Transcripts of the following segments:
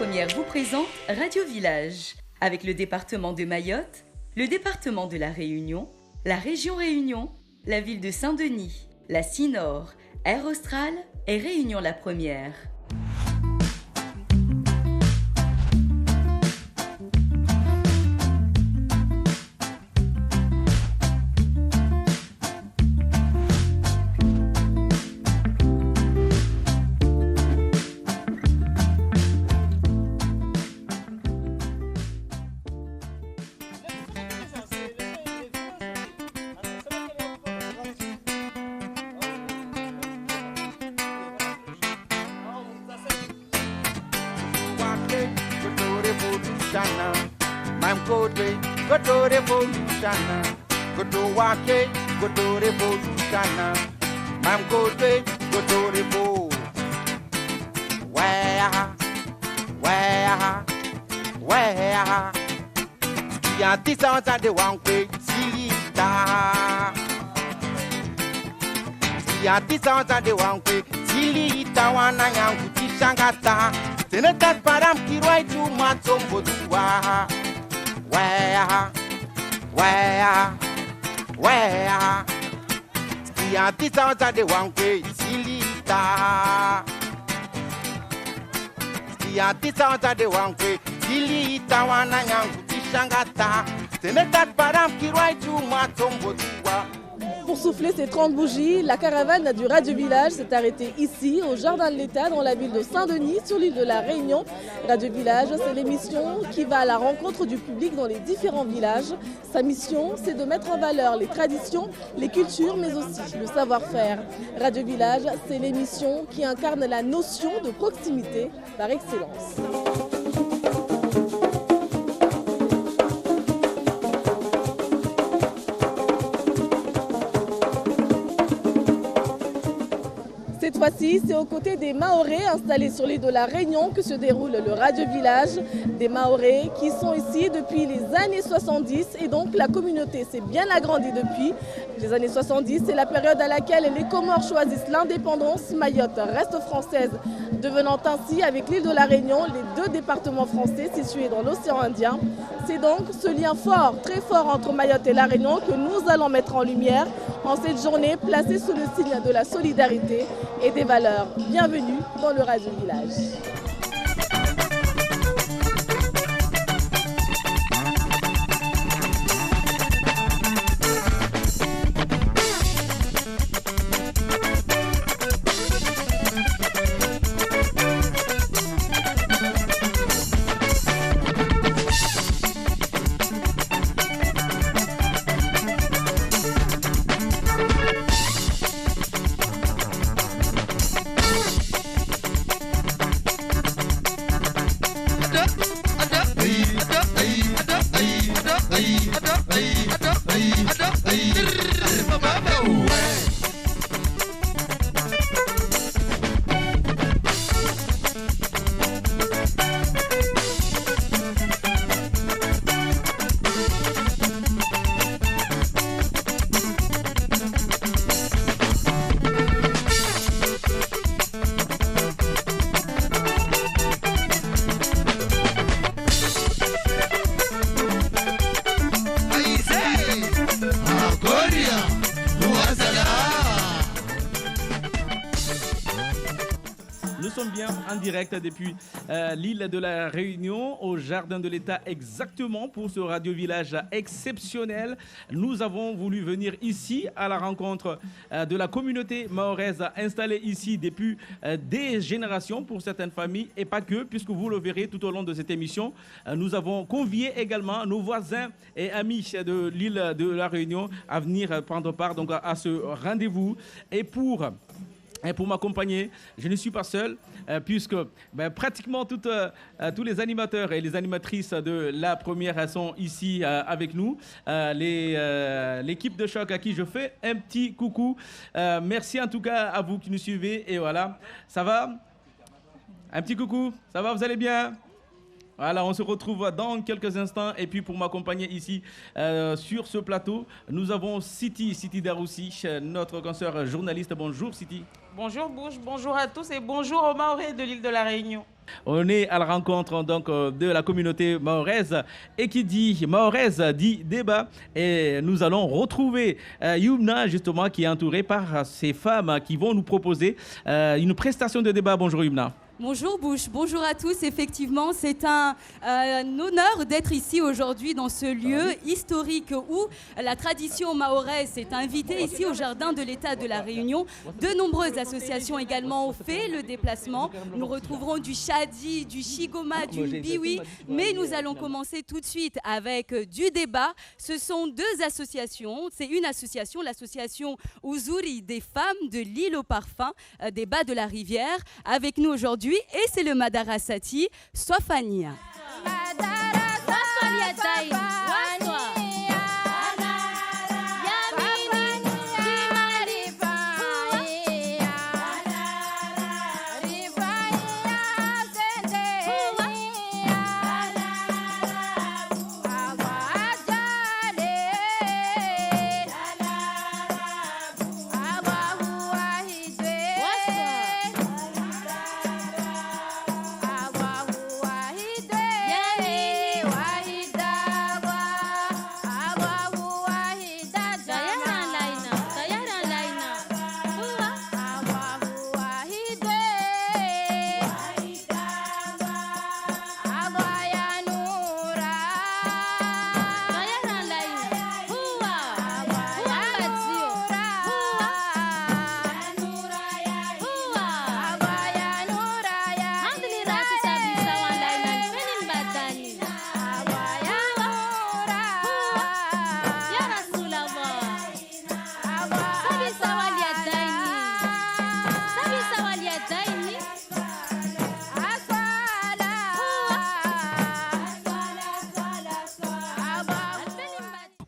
Première vous présente Radio Village. Avec le département de Mayotte, le département de la Réunion, la région Réunion, la ville de Saint-Denis, la CINOR, Air Austral et Réunion la Première. Pour souffler ces 30 bougies, la caravane du Radio Village s'est arrêtée ici, au Jardin de l'État, dans la ville de Saint-Denis, sur l'île de la Réunion. Radio Village, c'est l'émission qui va à la rencontre du public dans les différents villages. Sa mission, c'est de mettre en valeur les traditions, les cultures, mais aussi le savoir-faire. Radio Village, c'est l'émission qui incarne la notion de proximité par excellence. Cette fois-ci, c'est aux côtés des Mahorais installés sur l'île de la Réunion que se déroule le Radio Village. Des Mahorais qui sont ici depuis les années 70 et donc la communauté s'est bien agrandie depuis. Les années 70, c'est la période à laquelle les Comores choisissent l'indépendance. Mayotte reste française, devenant ainsi avec l'île de la Réunion les deux départements français situés dans l'océan Indien. C'est donc ce lien fort, très fort entre Mayotte et la Réunion que nous allons mettre en lumière en cette journée placée sous le signe de la solidarité et des valeurs. Bienvenue dans le Radio Village. Direct depuis l'île de la Réunion au Jardin de l'État exactement pour ce Radio Village exceptionnel. Nous avons voulu venir ici à la rencontre de la communauté mahoraise installée ici depuis des générations pour certaines familles et pas que, puisque vous le verrez tout au long de cette émission. Nous avons convié également nos voisins et amis de l'île de la Réunion à venir prendre part donc à ce rendez-vous. Et pour m'accompagner, je ne suis pas seul, puisque pratiquement tous les animateurs et les animatrices de la première sont ici avec nous. L'équipe de Choc à qui je fais un petit coucou. Merci en tout cas à vous qui nous suivez. Et voilà, ça va? Un petit coucou, ça va, vous allez bien? Voilà, on se retrouve dans quelques instants. Et puis pour m'accompagner ici sur ce plateau, nous avons Siti Daroussi, notre consoeur journaliste. Bonjour Siti. Bonjour Bouche, bonjour à tous et bonjour aux Mahorais de l'île de la Réunion. On est à la rencontre donc de la communauté mahoraise et qui dit mahoraise dit débat et nous allons retrouver Yumna justement qui est entourée par ces femmes qui vont nous proposer une prestation de débat. Bonjour Yumna. Bonjour Bouche, bonjour à tous. Effectivement, c'est un honneur d'être ici aujourd'hui dans ce lieu historique où la tradition mahoraise s'est invitée ici au Jardin de l'État de la Réunion. De nombreuses associations également ont fait le déplacement. Nous retrouverons du Chadi, du Chigoma, du Biwi, mais nous allons commencer tout de suite avec du débat. Ce sont deux associations. C'est une association, l'association Uzuri des femmes de l'île au parfum, des bas de la rivière. Avec nous aujourd'hui, et c'est le Madarasati Sofania.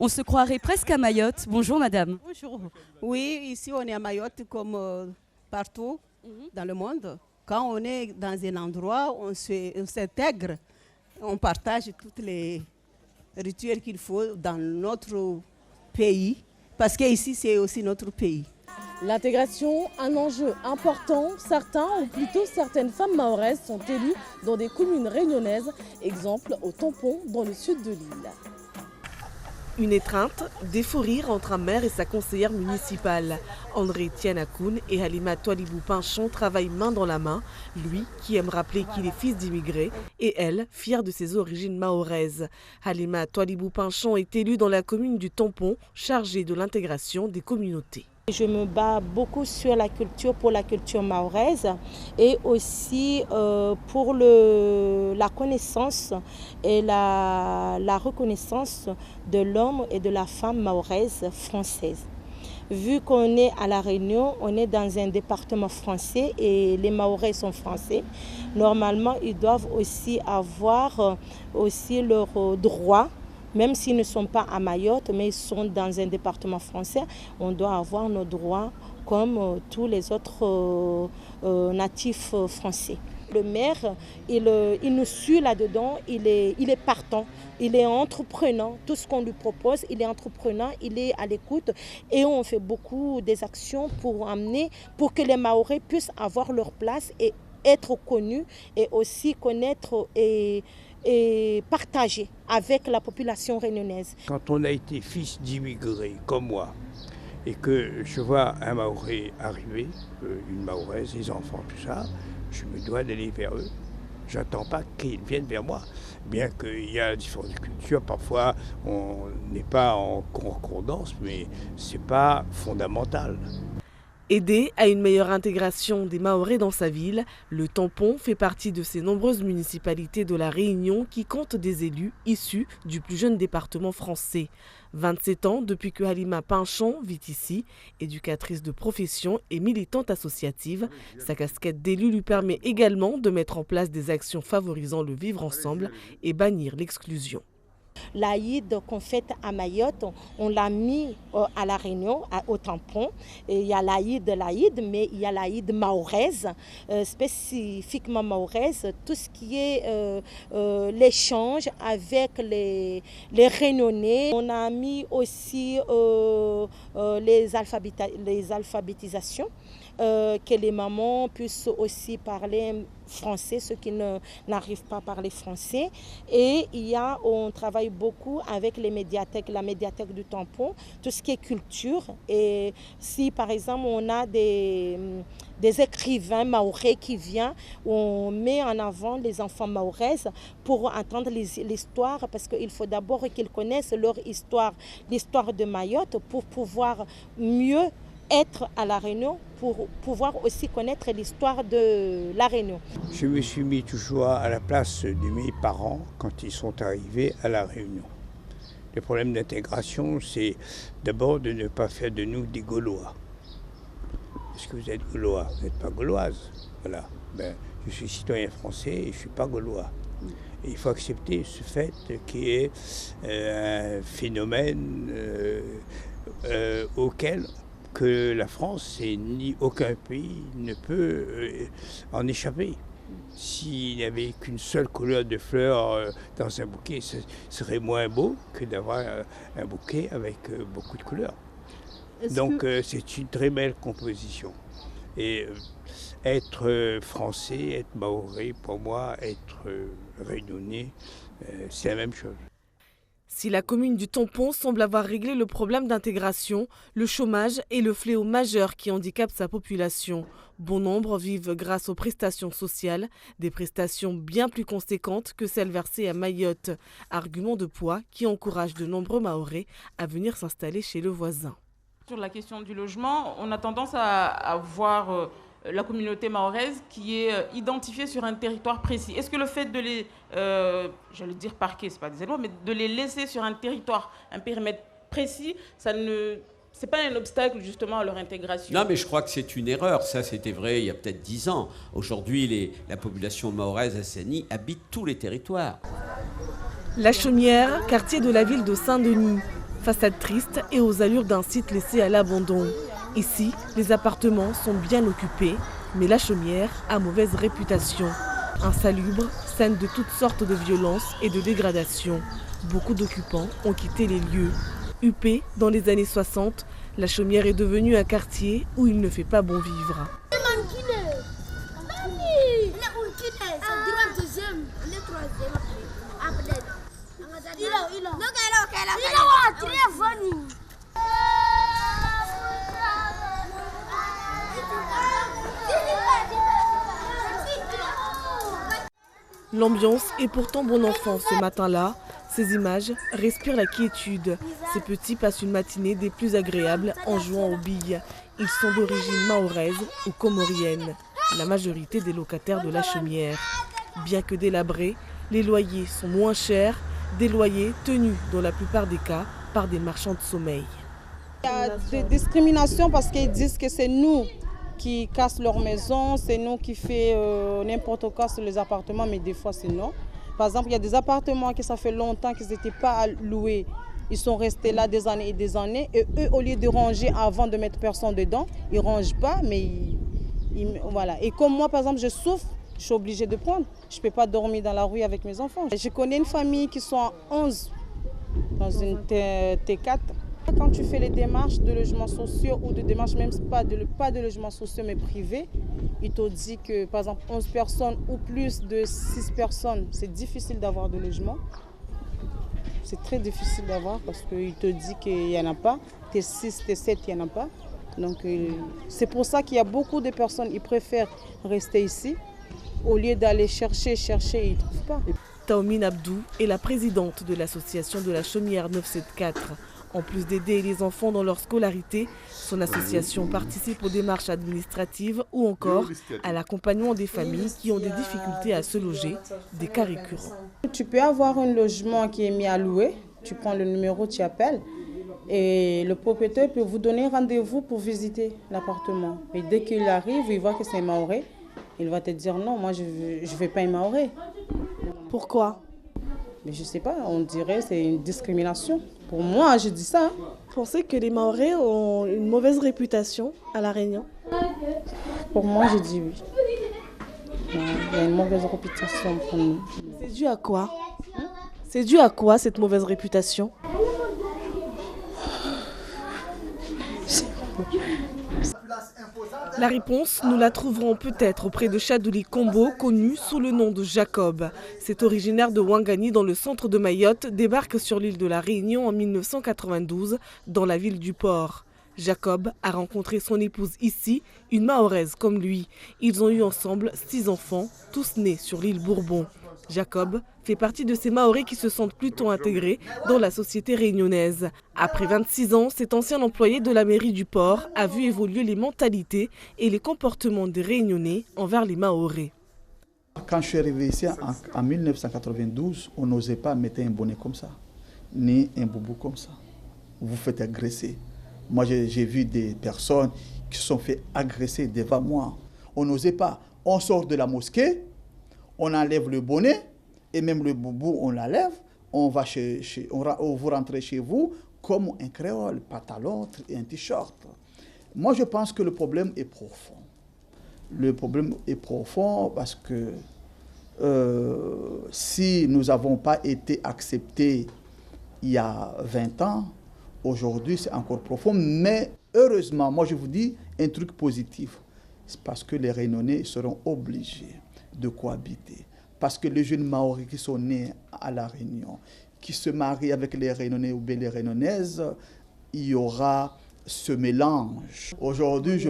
On se croirait presque à Mayotte. Bonjour madame. Bonjour. Oui, ici on est à Mayotte comme partout dans le monde. Quand on est dans un endroit, on s'intègre, on partage toutes les rituels qu'il faut dans notre pays, parce qu'ici c'est aussi notre pays. L'intégration, un enjeu important. Certains, ou plutôt certaines femmes mahoraises sont élues dans des communes réunionnaises, exemple au Tampon dans le sud de l'île. Une étreinte, des faux rires entre un maire et sa conseillère municipale. André Tianakoun et Halima Toualibou-Pinchon travaillent main dans la main, lui qui aime rappeler qu'il est fils d'immigrés et elle, fière de ses origines mahoraises. Halima Toualibou-Pinchon est élue dans la commune du Tampon, chargée de l'intégration des communautés. Je me bats beaucoup sur la culture, pour la culture mahoraise et aussi pour la connaissance et la reconnaissance de l'homme et de la femme mahoraise française. Vu qu'on est à La Réunion, on est dans un département français et les Mahorais sont français. Normalement, ils doivent aussi avoir aussi leurs droits. Même s'ils ne sont pas à Mayotte, mais ils sont dans un département français, on doit avoir nos droits comme tous les autres natifs français. Le maire, il nous suit là-dedans, il est partant, il est entreprenant. Tout ce qu'on lui propose, il est entreprenant, il est à l'écoute. Et on fait beaucoup des actions pour que les Mahorais puissent avoir leur place et être connus et aussi connaître et partager avec la population réunionnaise. Quand on a été fils d'immigrés comme moi et que je vois un Mahorais arriver, une Mahoraise, les enfants, tout ça, je me dois d'aller vers eux. Je n'attends pas qu'ils viennent vers moi. Bien qu'il y a différentes cultures, parfois on n'est pas en concordance, mais ce n'est pas fondamental. Aider à une meilleure intégration des Mahorais dans sa ville, le Tampon fait partie de ces nombreuses municipalités de la Réunion qui comptent des élus issus du plus jeune département français. 27 ans depuis que Halima Pinchon vit ici, éducatrice de profession et militante associative. Sa casquette d'élu lui permet également de mettre en place des actions favorisant le vivre ensemble et bannir l'exclusion. L'Aïd qu'on fête à Mayotte, on l'a mis à La Réunion, au Tampon. Et il y a l'Aïd, mais il y a l'Aïd mahoraise, spécifiquement mahoraise, tout ce qui est l'échange avec les Réunionnais. On a mis aussi les alphabétisations. que les mamans puissent aussi parler français, ceux qui n'arrivent pas à parler français. Et on travaille beaucoup avec les médiathèques, la médiathèque du Tampon, tout ce qui est culture. Et si par exemple on a des écrivains mahorais qui viennent, on met en avant les enfants mahoraises pour entendre l'histoire, parce qu'il faut d'abord qu'ils connaissent leur histoire, l'histoire de Mayotte, pour pouvoir mieux être à La Réunion, pour pouvoir aussi connaître l'histoire de La Réunion. Je me suis mis toujours à la place de mes parents quand ils sont arrivés à La Réunion. Le problème d'intégration, c'est d'abord de ne pas faire de nous des Gaulois. Est-ce que vous êtes Gaulois? Vous n'êtes pas Gauloise. Voilà. Je suis citoyen français et je ne suis pas Gaulois. Et il faut accepter ce fait qui est un phénomène auquel que la France et ni aucun pays ne peut en échapper. S'il n'y avait qu'une seule couleur de fleurs dans un bouquet, ce serait moins beau que d'avoir un bouquet avec beaucoup de couleurs. Donc c'est une très belle composition. Et être français, être mahorais, pour moi, être réunionnais, c'est la même chose. Si la commune du Tampon semble avoir réglé le problème d'intégration, le chômage est le fléau majeur qui handicape sa population. Bon nombre vivent grâce aux prestations sociales, des prestations bien plus conséquentes que celles versées à Mayotte. Argument de poids qui encourage de nombreux Mahorais à venir s'installer chez le voisin. Sur la question du logement, on a tendance à voir la communauté mahoraise qui est identifiée sur un territoire précis. Est-ce que le fait de les, j'allais dire parquer, c'est pas des éléments, mais de les laisser sur un territoire, un périmètre précis, c'est pas un obstacle justement à leur intégration? Non, mais je crois que c'est une erreur. Ça, c'était vrai il y a peut-être 10 ans. Aujourd'hui, la population mahoraise à Saint-Denis habite tous les territoires. La Chaumière, quartier de la ville de Saint-Denis. Façade triste et aux allures d'un site laissé à l'abandon. Ici, les appartements sont bien occupés, mais la Chaumière a mauvaise réputation. Insalubre, scène de toutes sortes de violences et de dégradations. Beaucoup d'occupants ont quitté les lieux. Huppé dans les années 60, la Chaumière est devenue un quartier où il ne fait pas bon vivre. L'ambiance est pourtant bon enfant ce matin-là. Ces images respirent la quiétude. Ces petits passent une matinée des plus agréables en jouant aux billes. Ils sont d'origine mahoraise ou comorienne. La majorité des locataires de la Chaumière. Bien que délabrés, les loyers sont moins chers. Des loyers tenus dans la plupart des cas par des marchands de sommeil. Il y a des discriminations parce qu'ils disent que c'est nous qui cassent leur maison, c'est nous qui faisons n'importe quoi sur les appartements, mais des fois c'est non. Par exemple, il y a des appartements que ça fait longtemps qu'ils n'étaient pas loués. Ils sont restés là des années et des années. Et eux, au lieu de ranger avant de mettre personne dedans, ils ne rangent pas, mais voilà. Et comme moi, par exemple, je souffre, je suis obligée de prendre. Je ne peux pas dormir dans la rue avec mes enfants. Je connais une famille qui sont à 11 dans une T4. Quand tu fais les démarches de logements sociaux ou de démarches même pas de logements sociaux mais privés, il te dit que par exemple 11 personnes ou plus de 6 personnes, c'est difficile d'avoir de logement. C'est très difficile d'avoir parce qu'il te dit qu'il n'y en a pas. T6, T7, il n'y en a pas. Donc c'est pour ça qu'il y a beaucoup de personnes qui préfèrent rester ici au lieu d'aller chercher, ils ne trouvent pas. Taomine Abdou est la présidente de l'association de la Chaumière 974. En plus d'aider les enfants dans leur scolarité, son association participe aux démarches administratives ou encore à l'accompagnement des familles qui ont des difficultés à se loger, des cas récurrents. Tu peux avoir un logement qui est mis à louer, tu prends le numéro, tu appelles et le propriétaire peut vous donner rendez-vous pour visiter l'appartement. Et dès qu'il arrive, il voit que c'est un Mahorais, il va te dire non, moi je ne veux pas un Mahorais. Pourquoi ? Mais je ne sais pas, on dirait que c'est une discrimination. Pour moi, je dis ça. Vous pensez que les Mahorais ont une mauvaise réputation à La Réunion ? Pour moi, je dis oui. Il y a une mauvaise réputation pour nous. C'est dû à quoi ? C'est dû à quoi cette mauvaise réputation ? La réponse, nous la trouverons peut-être auprès de Chadouli Kombo, connu sous le nom de Jacob. Cet originaire de Ouangani dans le centre de Mayotte débarque sur l'île de la Réunion en 1992 dans la ville du Port. Jacob a rencontré son épouse ici, une Mahoraise comme lui. Ils ont eu ensemble 6 enfants, tous nés sur l'île Bourbon. Jacob fait partie de ces Mahorais qui se sentent plutôt intégrés dans la société réunionnaise. Après 26 ans, cet ancien employé de la mairie du Port a vu évoluer les mentalités et les comportements des Réunionnais envers les Mahorais. Quand je suis arrivé ici en 1992, on n'osait pas mettre un bonnet comme ça, ni un boubou comme ça. Vous faites agresser. Moi, j'ai vu des personnes qui se sont fait agresser devant moi. On n'osait pas. On sort de la mosquée, on enlève le bonnet, et même le boubou, on l'enlève. Vous rentrez chez vous comme un créole, pantalon et un t-shirt. Moi, je pense que le problème est profond. Le problème est profond parce que si nous n'avons pas été acceptés il y a 20 ans, aujourd'hui, c'est encore profond. Mais heureusement, moi, je vous dis un truc positif. C'est parce que les Réunionnais seront obligés de cohabiter. Parce que les jeunes Maoris qui sont nés à La Réunion, qui se marient avec les Réunionnais ou bien les Réunionnaises, il y aura ce mélange. Aujourd'hui,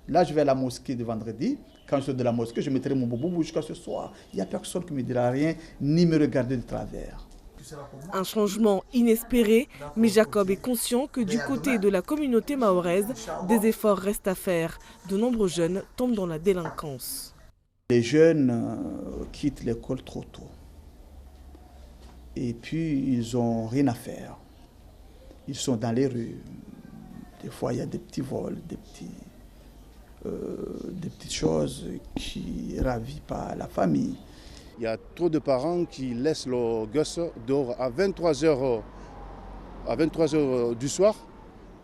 là, je vais à la mosquée de vendredi. Quand je sors de la mosquée, je mettrai mon boubou jusqu'à ce soir. Il n'y a personne qui me dira rien, ni me regarder de travers. Un changement inespéré, mais Jacob est conscient que du côté de la communauté mahoraise, des efforts restent à faire. De nombreux jeunes tombent dans la délinquance. Les jeunes quittent l'école trop tôt. Et puis, ils n'ont rien à faire. Ils sont dans les rues. Des fois, il y a des petits vols, des petites choses qui ne ravivent pas la famille. Il y a trop de parents qui laissent leurs gosses dehors à 23h du soir.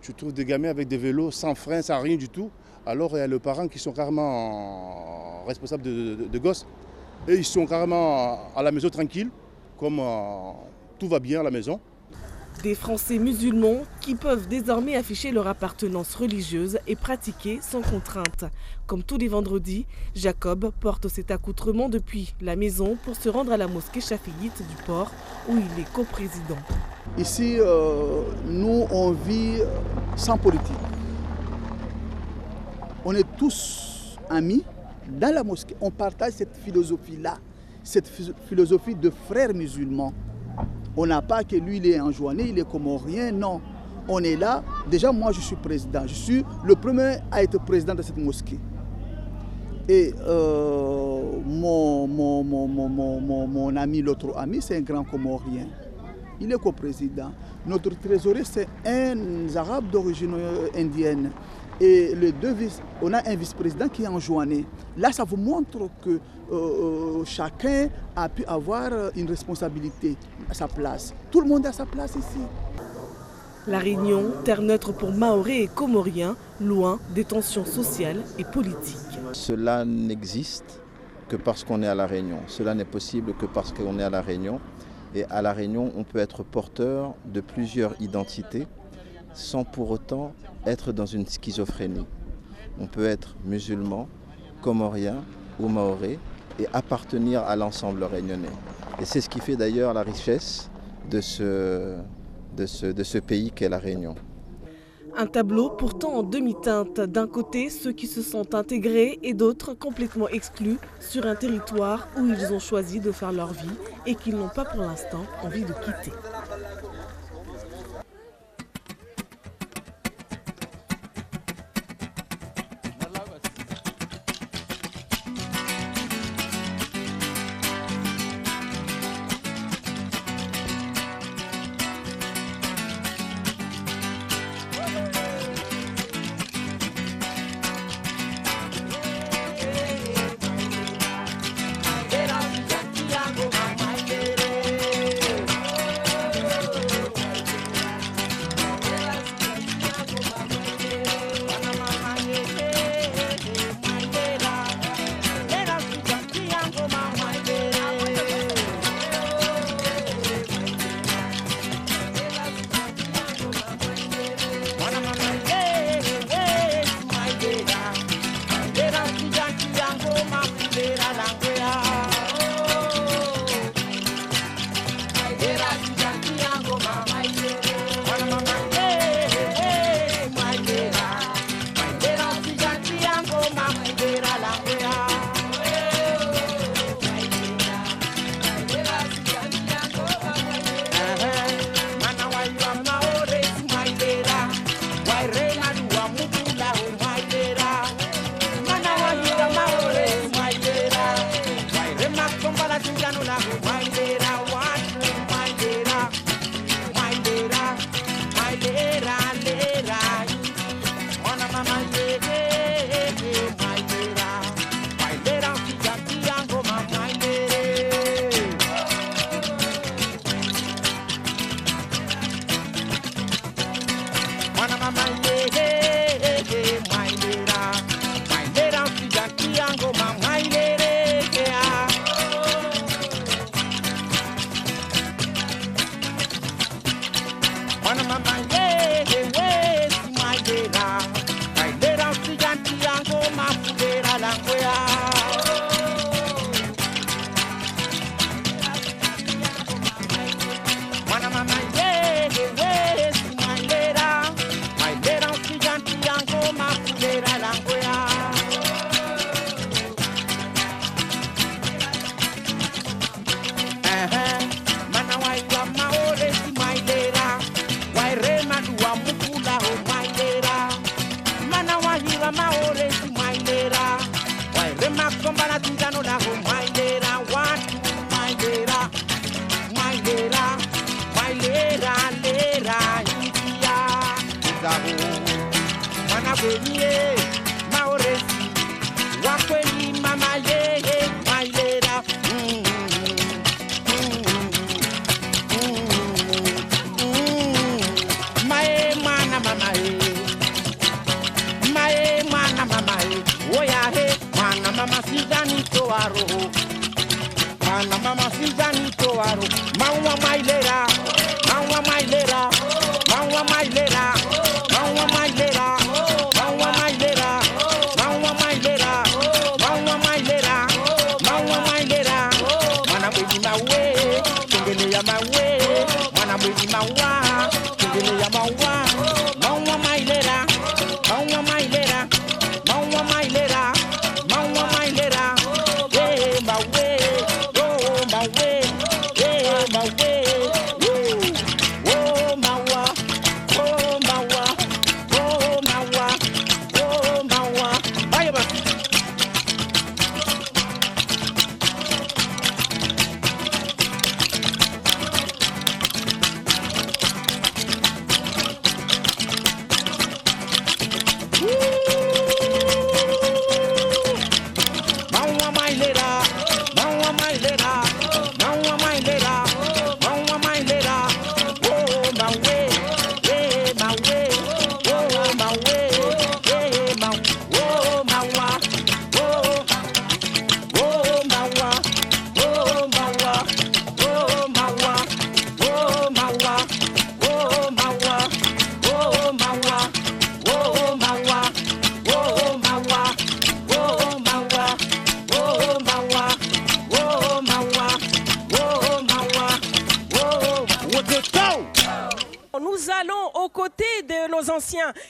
Tu trouves des gamins avec des vélos sans frein, sans rien du tout. Alors il y a les parents qui sont carrément responsables de gosses. Et ils sont carrément à la maison tranquille, comme tout va bien à la maison. Des Français musulmans qui peuvent désormais afficher leur appartenance religieuse et pratiquer sans contrainte. Comme tous les vendredis, Jacob porte cet accoutrement depuis la maison pour se rendre à la mosquée Chafiyite du Port où il est coprésident. Ici, nous, on vit sans politique. On est tous amis dans la mosquée. On partage cette philosophie-là, cette philosophie de frères musulmans. On n'a pas que lui, il est enjoigné, il est comorien, non. On est là. Déjà, moi, je suis président. Je suis le premier à être président de cette mosquée. Et mon ami, l'autre ami, c'est un grand comorien. Il est coprésident. Notre trésorier, c'est un arabe d'origine indienne. Et on a un vice-président qui est enjoigné. Là, ça vous montre que chacun a pu avoir une responsabilité à sa place. Tout le monde a sa place ici. La Réunion, terre neutre pour Mahorais et Comoriens, loin des tensions sociales et politiques. Cela n'existe que parce qu'on est à La Réunion. Cela n'est possible que parce qu'on est à La Réunion. Et à La Réunion, on peut être porteur de plusieurs identités sans pour autant être dans une schizophrénie. On peut être musulman, comorien ou mahorais et appartenir à l'ensemble réunionnais. Et c'est ce qui fait d'ailleurs la richesse de ce pays qu'est la Réunion. Un tableau pourtant en demi-teinte. D'un côté, ceux qui se sentent intégrés et d'autres complètement exclus sur un territoire où ils ont choisi de faire leur vie et qu'ils n'ont pas pour l'instant envie de quitter.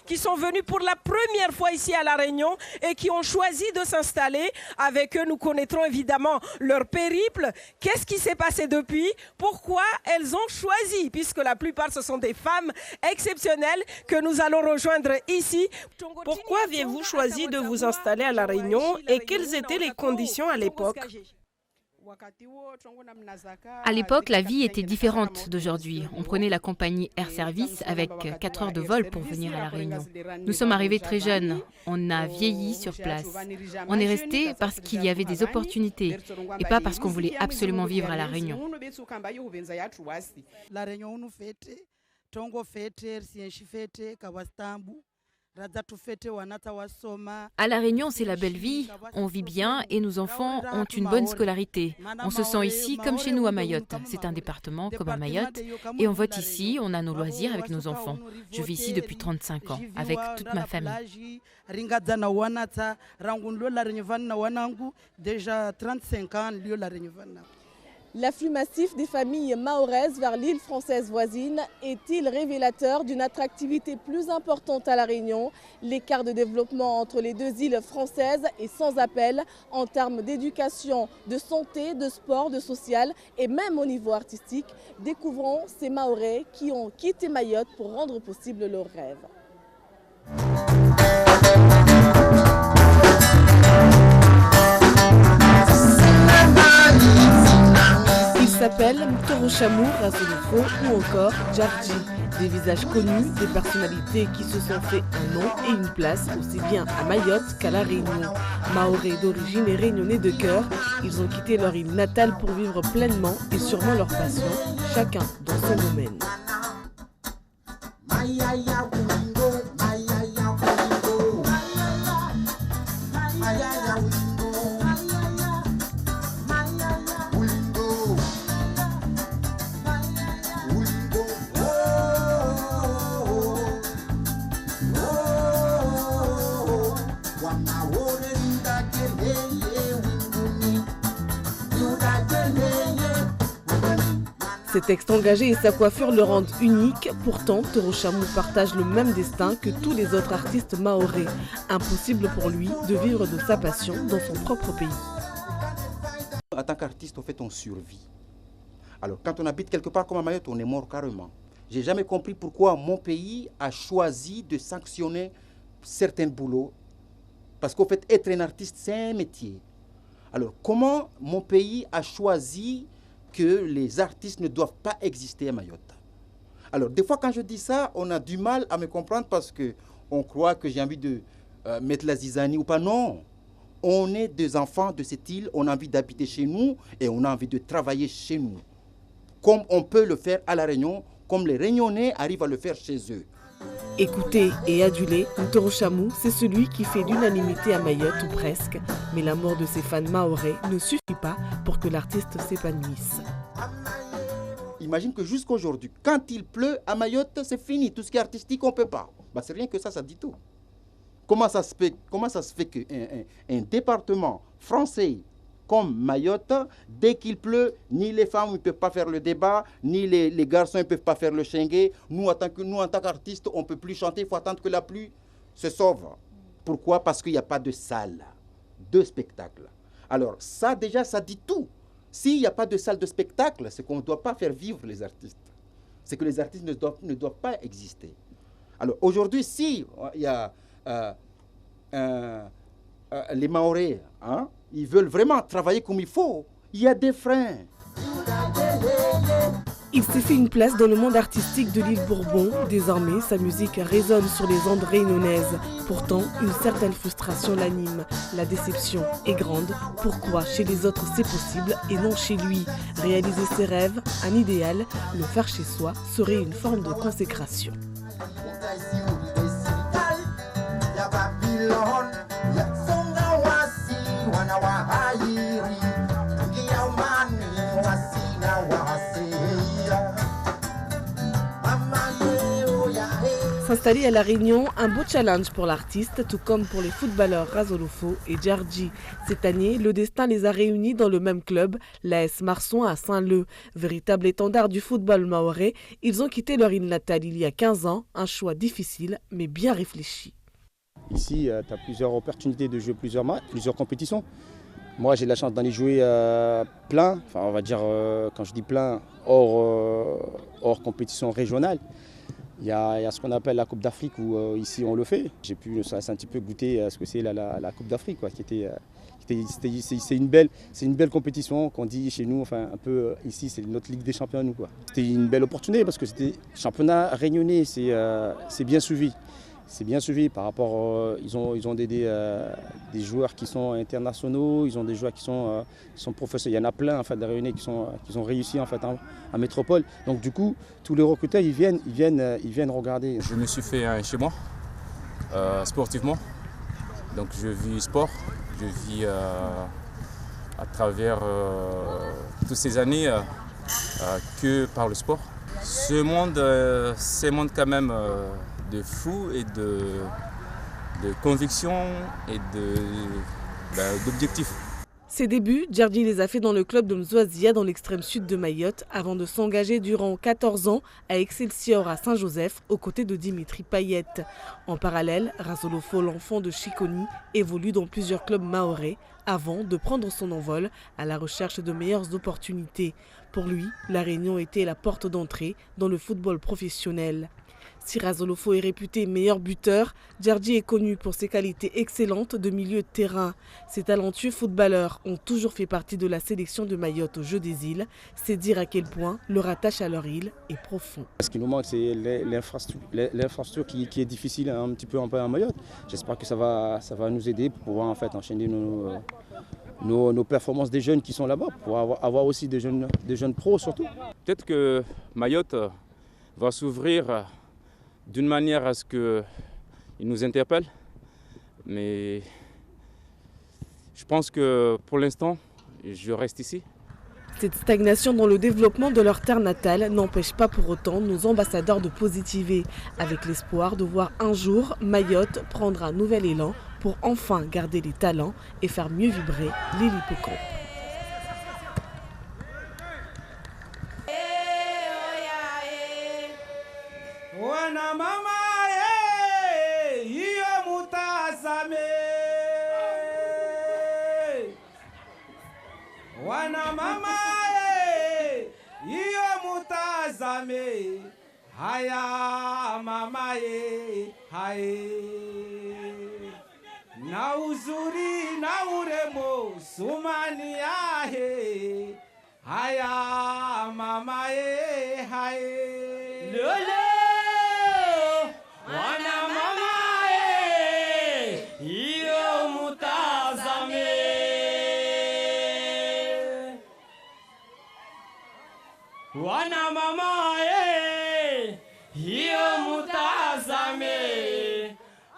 Qui sont venus pour la première fois ici à La Réunion et qui ont choisi de s'installer. Avec eux, nous connaîtrons évidemment leur périple. Qu'est-ce qui s'est passé depuis? Pourquoi elles ont choisi? Puisque la plupart, ce sont des femmes exceptionnelles que nous allons rejoindre ici. Pourquoi aviez-vous choisi de vous installer à La Réunion et quelles étaient les conditions à l'époque? À l'époque, la vie était différente d'aujourd'hui. On prenait la compagnie Air Service avec 4 heures de vol pour venir à La Réunion. Nous sommes arrivés très jeunes. On a vieilli sur place. On est resté parce qu'il y avait des opportunités et pas parce qu'on voulait absolument vivre à La Réunion. À La Réunion, c'est la belle vie, on vit bien et nos enfants ont une bonne scolarité. On se sent ici comme chez nous à Mayotte. C'est un département comme à Mayotte et on vote ici, on a nos loisirs avec nos enfants. Je vis ici depuis 35 ans, avec toute ma famille. Déjà 35 ans, l'afflux massif des familles mahoraises vers l'île française voisine est-il révélateur d'une attractivité plus importante à La Réunion? L'écart de développement entre les deux îles françaises est sans appel en termes d'éducation, de santé, de sport, de social et même au niveau artistique. Découvrons ces Mahorais qui ont quitté Mayotte pour rendre possible leurs rêves. s'appellent Torochamu, Rasolofo ou encore Djardji. Des visages connus, des personnalités qui se sont fait un nom et une place aussi bien à Mayotte qu'à La Réunion. Mahorais d'origine et réunionnais de cœur, ils ont quitté leur île natale pour vivre pleinement et sûrement leur passion, chacun dans son domaine. Ses textes engagés et sa coiffure le rendent unique. Pourtant, Torochamu partage le même destin que tous les autres artistes mahorais. Impossible pour lui de vivre de sa passion dans son propre pays. En tant qu'artiste, en fait, on survit. Alors, quand on habite quelque part comme à Mayotte, on est mort carrément. J'ai jamais compris pourquoi mon pays a choisi de sanctionner certains boulots. Parce qu'en fait, être un artiste, c'est un métier. Alors, comment mon pays a choisi que les artistes ne doivent pas exister à Mayotte? Alors, des fois, quand je dis ça, on a du mal à me comprendre parce qu'on croit que j'ai envie de mettre la zizanie ou pas. Non. On est des enfants de cette île, on a envie d'habiter chez nous et on a envie de travailler chez nous. Comme on peut le faire à La Réunion, comme les Réunionnais arrivent à le faire chez eux. Écouté et adulé, Torochamu, c'est celui qui fait l'unanimité à Mayotte ou presque. Mais la mort de ses fans mahorais ne suffit pas pour que l'artiste s'épanouisse. Imagine que jusqu'à aujourd'hui, quand il pleut à Mayotte, c'est fini. Tout ce qui est artistique, on ne peut pas. C'est rien que ça dit tout. Comment ça se fait qu'un département français comme Mayotte, dès qu'il pleut, ni les femmes ne peuvent pas faire le débat, ni les garçons ne peuvent pas faire le chengue. Nous, en tant qu'artistes, on ne peut plus chanter, il faut attendre que la pluie se sauve. Pourquoi? Parce qu'il n'y a pas de salle de spectacle. Alors ça, déjà, ça dit tout. S'il n'y a pas de salle de spectacle, c'est qu'on ne doit pas faire vivre les artistes. C'est que les artistes ne doivent pas exister. Alors aujourd'hui, si il y a les Mahorais, ils veulent vraiment travailler comme il faut, il y a des freins. Il s'est fait une place dans le monde artistique de l'île Bourbon. Désormais, sa musique résonne sur les ondes réunionnaises. Pourtant, une certaine frustration l'anime. La déception est grande. Pourquoi chez les autres c'est possible et non chez lui? Réaliser ses rêves, un idéal, le faire chez soi serait une forme de consécration. S'installer à La Réunion, un beau challenge pour l'artiste, tout comme pour les footballeurs Rasolofo et Djardji. Cette année, le destin les a réunis dans le même club, l'AS Marson à Saint-Leu. Véritable étendard du football mahorais, ils ont quitté leur île natale il y a 15 ans, un choix difficile mais bien réfléchi. Ici, tu as plusieurs opportunités de jouer plusieurs matchs, plusieurs compétitions. Moi, j'ai la chance d'en y jouer plein, enfin on va dire, quand je dis plein, hors compétition régionale. Il y a ce qu'on appelle la Coupe d'Afrique où ici on le fait. J'ai pu un petit peu goûter à ce que c'est la Coupe d'Afrique, quoi, c'est une belle compétition qu'on dit chez nous, enfin un peu ici c'est notre Ligue des Champions nous, quoi. C'était une belle opportunité parce que c'était championnat réunionnais, c'est bien suivi. C'est bien suivi par rapport, ils ont des joueurs qui sont internationaux, ils ont des joueurs qui sont professionnels. Il y en a plein en fait, des Réunionnais qui ont réussi en fait en métropole. Donc du coup, tous les recruteurs ils viennent regarder. Je me suis fait chez moi, sportivement. Donc je vis sport, je vis à travers toutes ces années que par le sport. Ce monde, c'est un monde quand même de fou et de conviction et d'objectifs. Ses débuts, Djardji les a fait dans le club de Mzouazia dans l'extrême sud de Mayotte avant de s'engager durant 14 ans à Excelsior à Saint-Joseph aux côtés de Dimitri Payet. En parallèle, Rasolofo, l'enfant de Chiconi, évolue dans plusieurs clubs mahorais avant de prendre son envol à la recherche de meilleures opportunités. Pour lui, La Réunion était la porte d'entrée dans le football professionnel. Si Razolofo est réputé meilleur buteur, Djerdji est connu pour ses qualités excellentes de milieu de terrain. Ces talentueux footballeurs ont toujours fait partie de la sélection de Mayotte aux Jeux des îles. C'est dire à quel point leur attache à leur île est profond. Ce qui nous manque, c'est l'infrastructure qui est difficile un petit peu à Mayotte. J'espère que ça va nous aider pour pouvoir en fait enchaîner nos performances des jeunes qui sont là-bas, pour avoir aussi des jeunes pros surtout. Peut-être que Mayotte va s'ouvrir d'une manière à ce qu'il nous interpelle, mais je pense que pour l'instant, je reste ici. Cette stagnation dans le développement de leur terre natale n'empêche pas pour autant nos ambassadeurs de positiver, avec l'espoir de voir un jour Mayotte prendre un nouvel élan pour enfin garder les talents et faire mieux vibrer l'île Hippocampe. Wana mama iyo mutazame haya mama haye na uzuri na urembo sumani yahe haya mama haye lolo wana mama iyo mutazame wana mama hiyo mutazame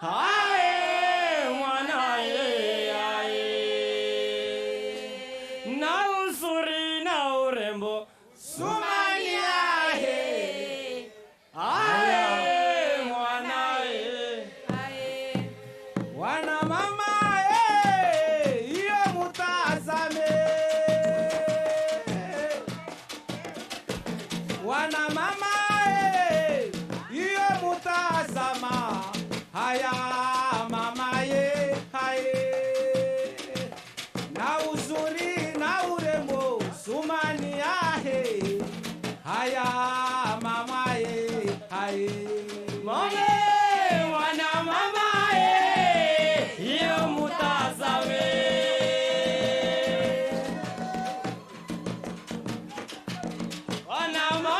hae mwana hae na uzuri na urembo sumani hae hae mwana hae wana mama hiyo mutazame wana mama iyo mutazama haya mama haye na uzuri na urembo sumani yahe haya mama haye mone wana mama iyo mutazame wana mama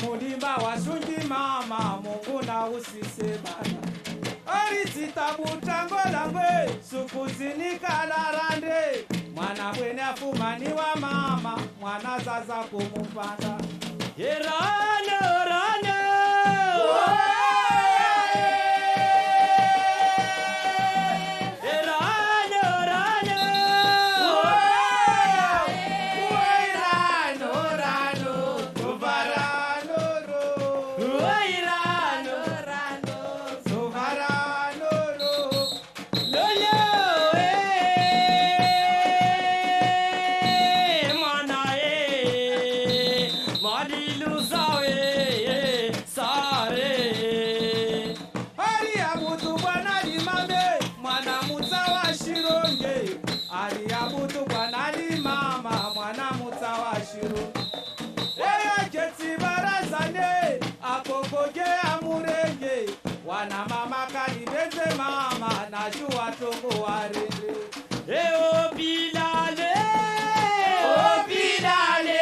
Mulimba wasungi mama Mungu na usise bana Arizitabuta ngolangwe Sukuzini kalarande Mwana wene afumani wa mama Mwana zaza kumupanda Rano rano wana mama kanibeze mama najua tongo warende o bilale o bilale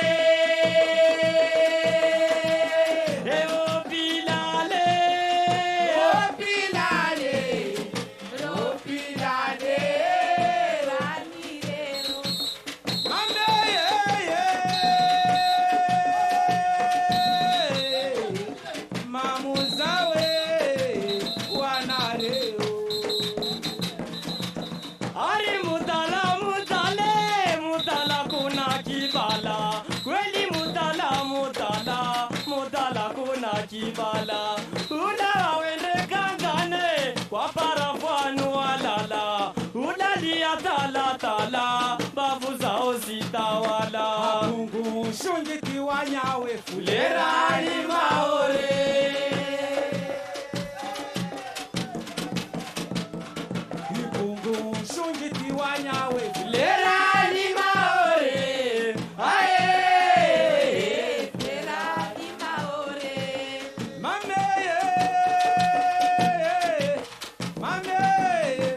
o bilale o bilale o bilale ranirero mame mamuzawe lerani maore. Ikungu shungiti wanyawe lerani maore. Aye, lerani maore. Mame,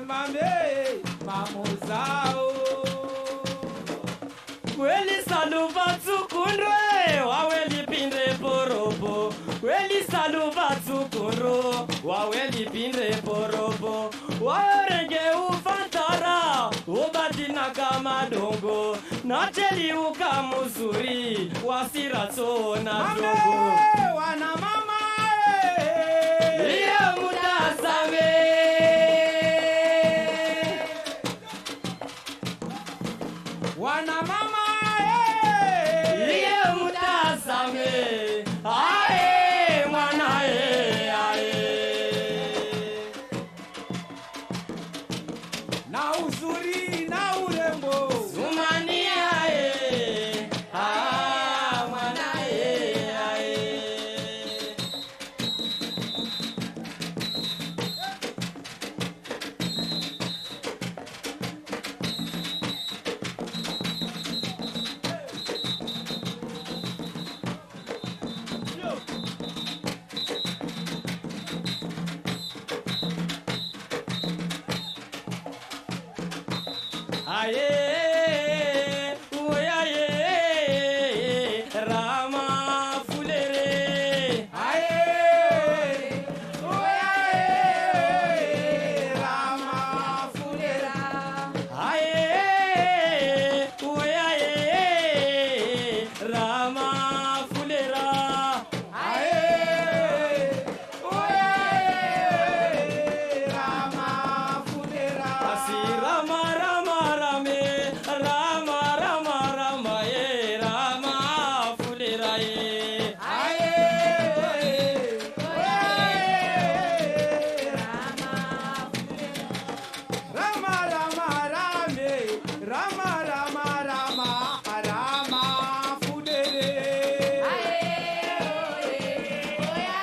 mame, mamuzao. Kweli saluva tsukundwe, waweli pindre porobo. Kweli saluva tsukundro, waweli pindre porobo. Warenge ufantara, ubadina kama dongo. Nacheli ukamuzuri, wasira tsona dongo. Wana mama, iya mutasame. Wana mama, iye mutasame. Ae, mwana ae. Na uzuri, na urembo, sumani ae. Ah, mwana ae. Aye, oyaye, Rama fulere. Aye, oyaye, Rama fulera. Aye, oyaye, Rama fulera. Aye, oyaye, Rama fulera. Asi Rama Rama Rame, Rama Rama Rama ye, Rama fulera ye. Aye, oyaye, Rama fulera. Rama Rama Rame, Rama Rama Rama, Rama fulere. Aye,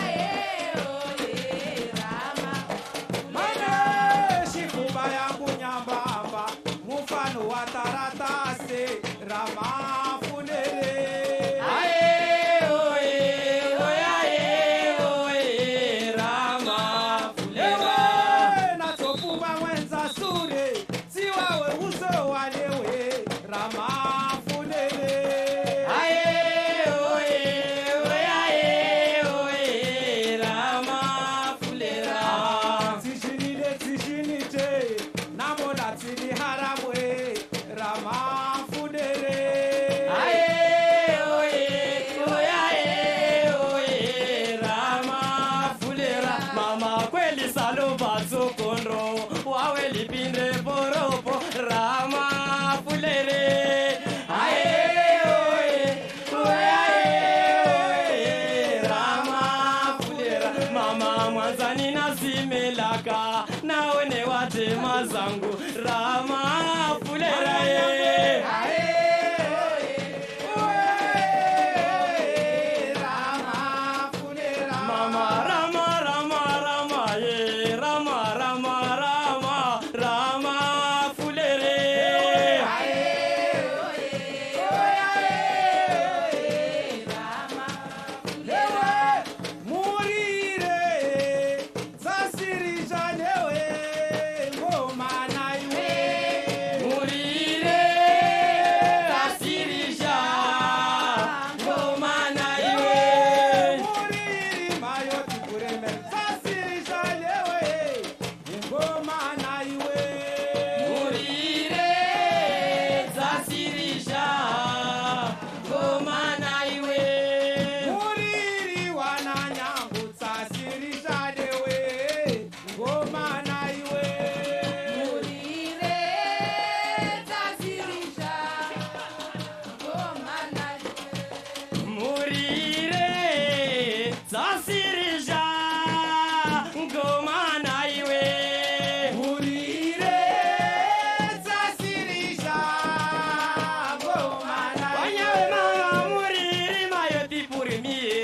oyaye, Rama. Mane shifuba yangu nyambamba, mufano wa taratasi, Rama funere. Aye, oyaye, Rama funera. Natopuma mwenza sure, siwawe uso walewe, Rama funere. Aye, oyaye, Rama fulera. Tishinite, namola tili haramwe, Rama funere. Aye, oyaye, Rama fulera. Mama kweli saluba tsukundro, waweli pindre poropo, Rama fulere. Aye, oyaye, Rama fulera. Mama mwanzani nazimelaka, naone wate mazangu, Rama fulera ye. Aye, Rama fulera. Mama Rama Rama Rama ye, Rama Rama Rama, Rama fulere. Aye, oyaye, Rama fulera. Murire, zasiri janewe, ngoma na iwe. Murire, zasiri ja, ngoma na iwe. Muriri mayoti kureme, zasiri janewe, ngoma na iwe. Murire, zasiri ja, ngoma na iwe. Muriri wananyangu, zasiri janewe, ngoma na iwe. Murire, zasiri ja, ngoma na iwe. Murire, zasirija, ngoma na iwe. Murire, zasirija, ngoma na iwe. Wanyawe mama muriri mayoti puri miye.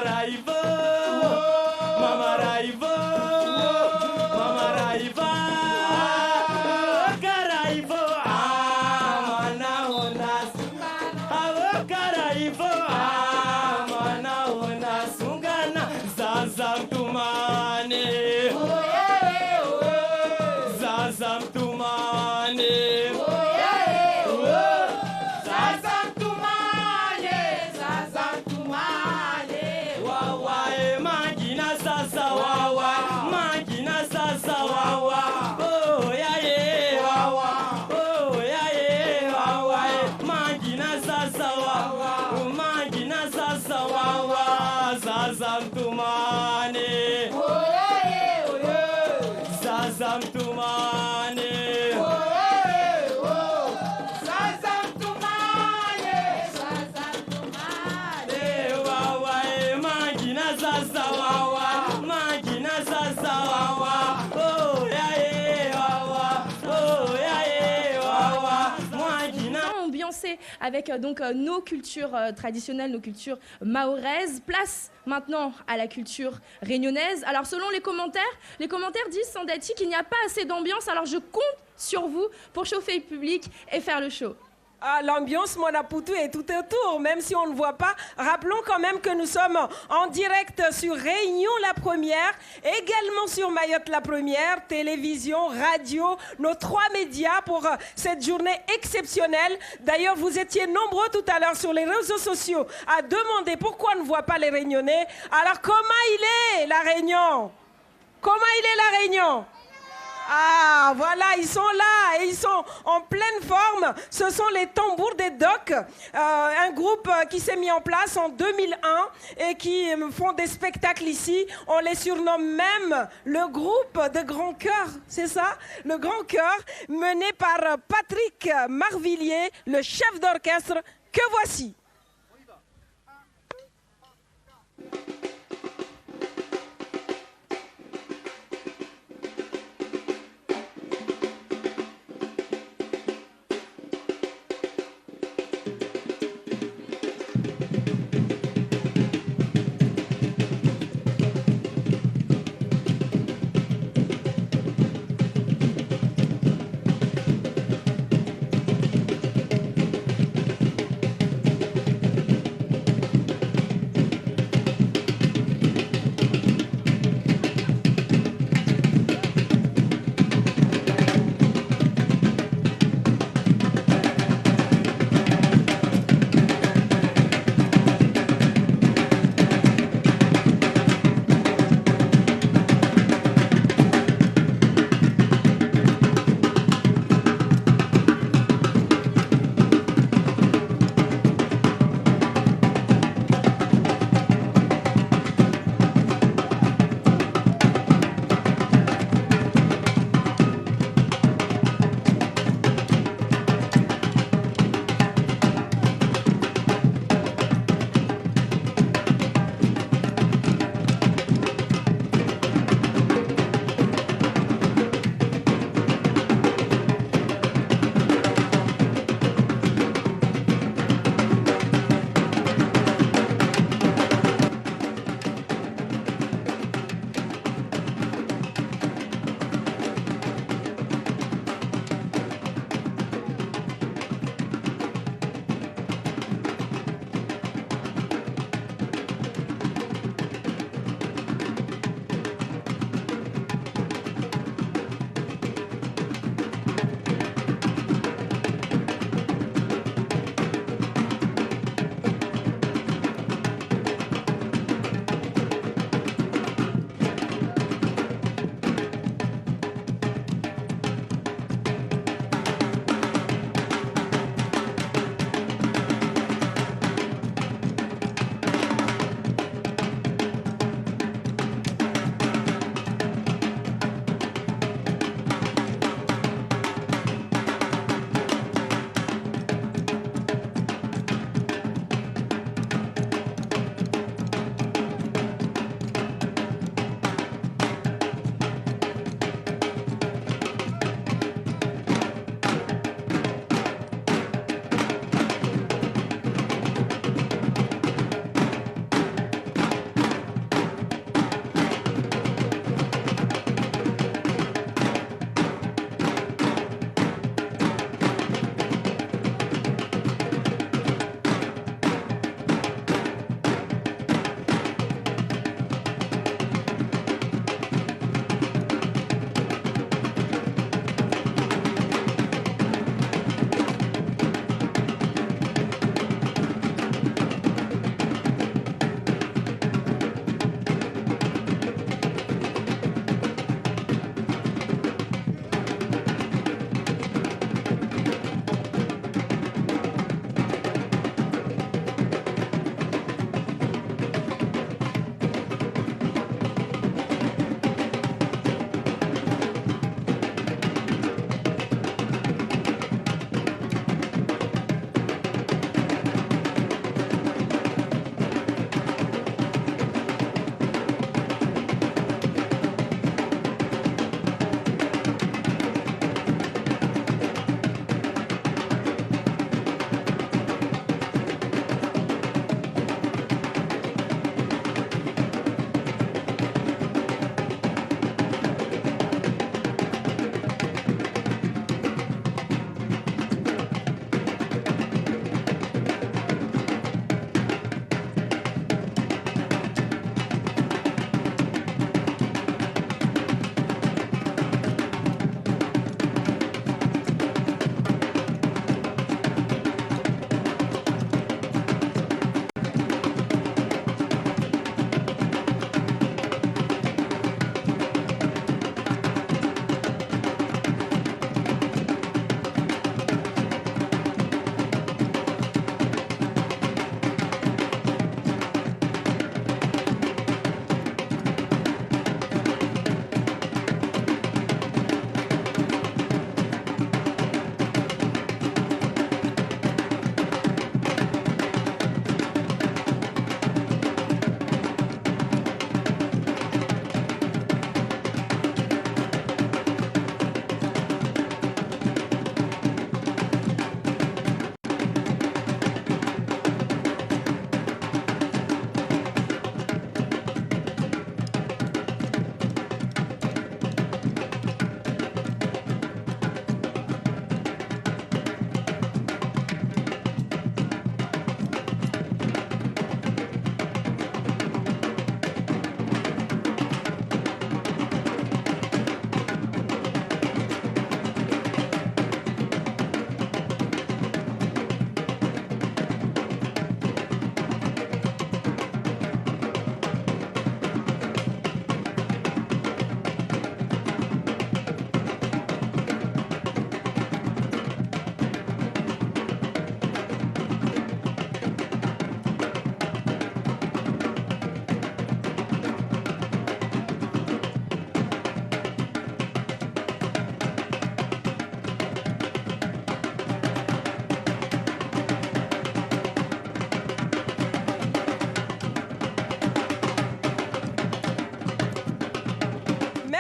Raiva, Mama Raiva, Mama Raiva, Caraiva, Mana Onas, Caraiva, Mana Onas, Sungana, Zazam Tumane, Zazam Tumane. Avec donc nos cultures traditionnelles, nos cultures mahoraises. Place maintenant à la culture réunionnaise. Alors selon les commentaires disent Sandati qu'il n'y a pas assez d'ambiance. Alors je compte sur vous pour chauffer le public et faire le show. Ah, l'ambiance Monapoutou est tout autour, même si on ne voit pas. Rappelons quand même que nous sommes en direct sur Réunion la Première, également sur Mayotte la Première, télévision, radio, nos 3 médias pour cette journée exceptionnelle. D'ailleurs, vous étiez nombreux tout à l'heure sur les réseaux sociaux à demander pourquoi on ne voit pas les Réunionnais. Alors, comment il est la Réunion? Comment il est la Réunion? Ah, voilà, ils sont là et ils sont en pleine forme. Ce sont les Tambours des Docs, un groupe qui s'est mis en place en 2001 et qui font des spectacles ici. On les surnomme même le groupe de Grand Cœur, c'est ça? Le Grand Cœur, mené par Patrick Marvillier, le chef d'orchestre que voici.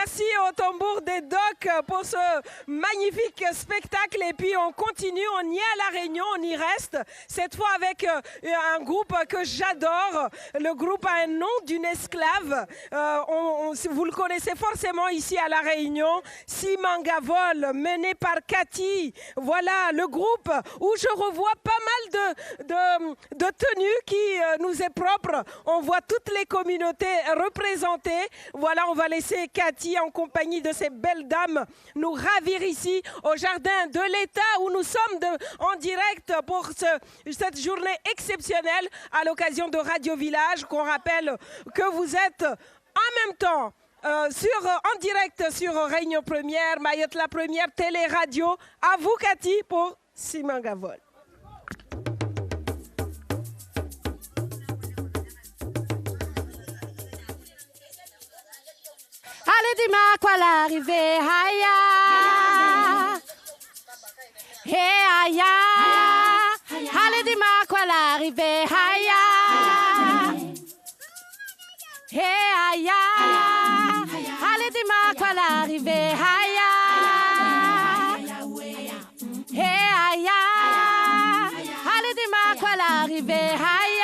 Merci au tambour des Docs pour ce magnifique spectacle. Et puis on continue, on y est à La Réunion, on y reste. Cette fois avec un groupe que j'adore. Le groupe a un nom d'une esclave. Vous le connaissez forcément ici à La Réunion. Simangavol, mené par Cathy. Voilà le groupe où je revois pas mal de tenues qui nous est propre. On voit toutes les communautés représentées. Voilà, on va laisser Cathy en compagnie de ces belles dames nous ravir ici au Jardin de l'État où nous sommes en direct pour cette journée exceptionnelle à l'occasion de Radio Village, qu'on rappelle que vous êtes en même temps en direct sur Réunion Première, Mayotte la Première, télé-radio. À vous Cathy pour Simangavol. Allez, dis-moi quoi l'arrivée, aïe, hey, aïe, allez, dis-moi quoi l'arrivée, aïe, hey, aïe, allez, dis-moi quoi l'arrivée, aïe, hey, aïe, allez, dis-moi quoi l'arrivée, aïe,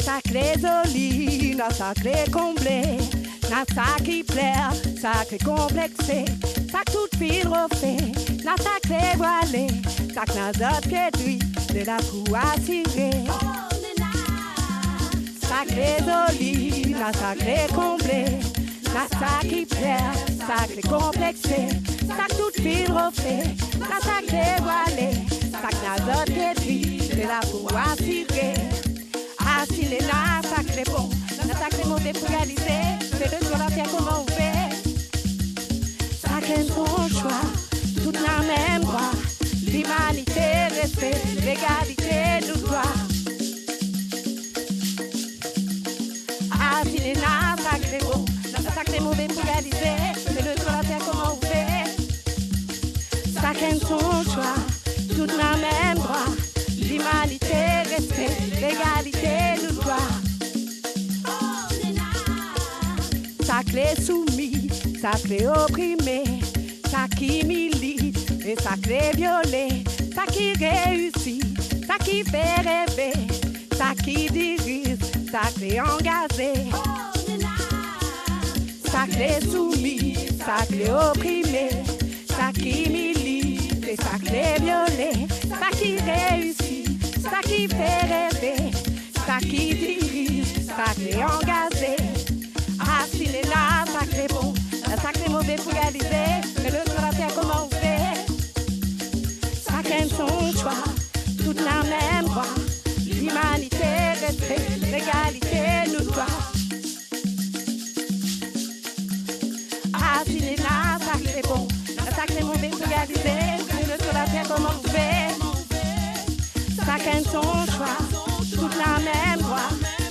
Sacré joli, na sacré comblé, na sacré plaire, sacré complexé, sac toute fille refait, na sacré voilé, sac na zot pédui, de la proue attirée. Sacré joli, na sacré comblé, na sacré plaire, sacré complexé, sac toute fille refait, na sacré voilé, sac na zot pédui, de la proue attirée. Si les na sacré bon, na sacré mauvais pour réaliser, fais de toi la terre comment on fait. Chacun son choix, tout la même droit, l'humanité, respect, l'égalité, nous droit. Si les na sacré bon, na sacré mauvais pour réaliser, fais de toi la terre comment on fait. Chacun son choix, tout la même droit. L'humanité, respect, l'égalité, nous doit. Sacré soumis, sacré opprimé, sacré milite et sacré violé, sacré réussit, sacré fait rêver, sacré dirige, sacré engagé. Sacré soumis, sacré opprimé, sacré milite et sacré violé, sacré réussit. Ça qui fait rêver, ça qui dirige, ça qui est engagé. Ah, s'il est là, sacré bon, sacré mauvais pour réaliser, mais le sur la terre, comment on fait? Chacun son choix, toute la même voie, l'humanité, respect, l'égalité, nous doit. Ah, s'il est là, sacré bon, sacré mauvais pour réaliser, mais le sur la terre, comment on fait? Chacun son choix, toute la même voie,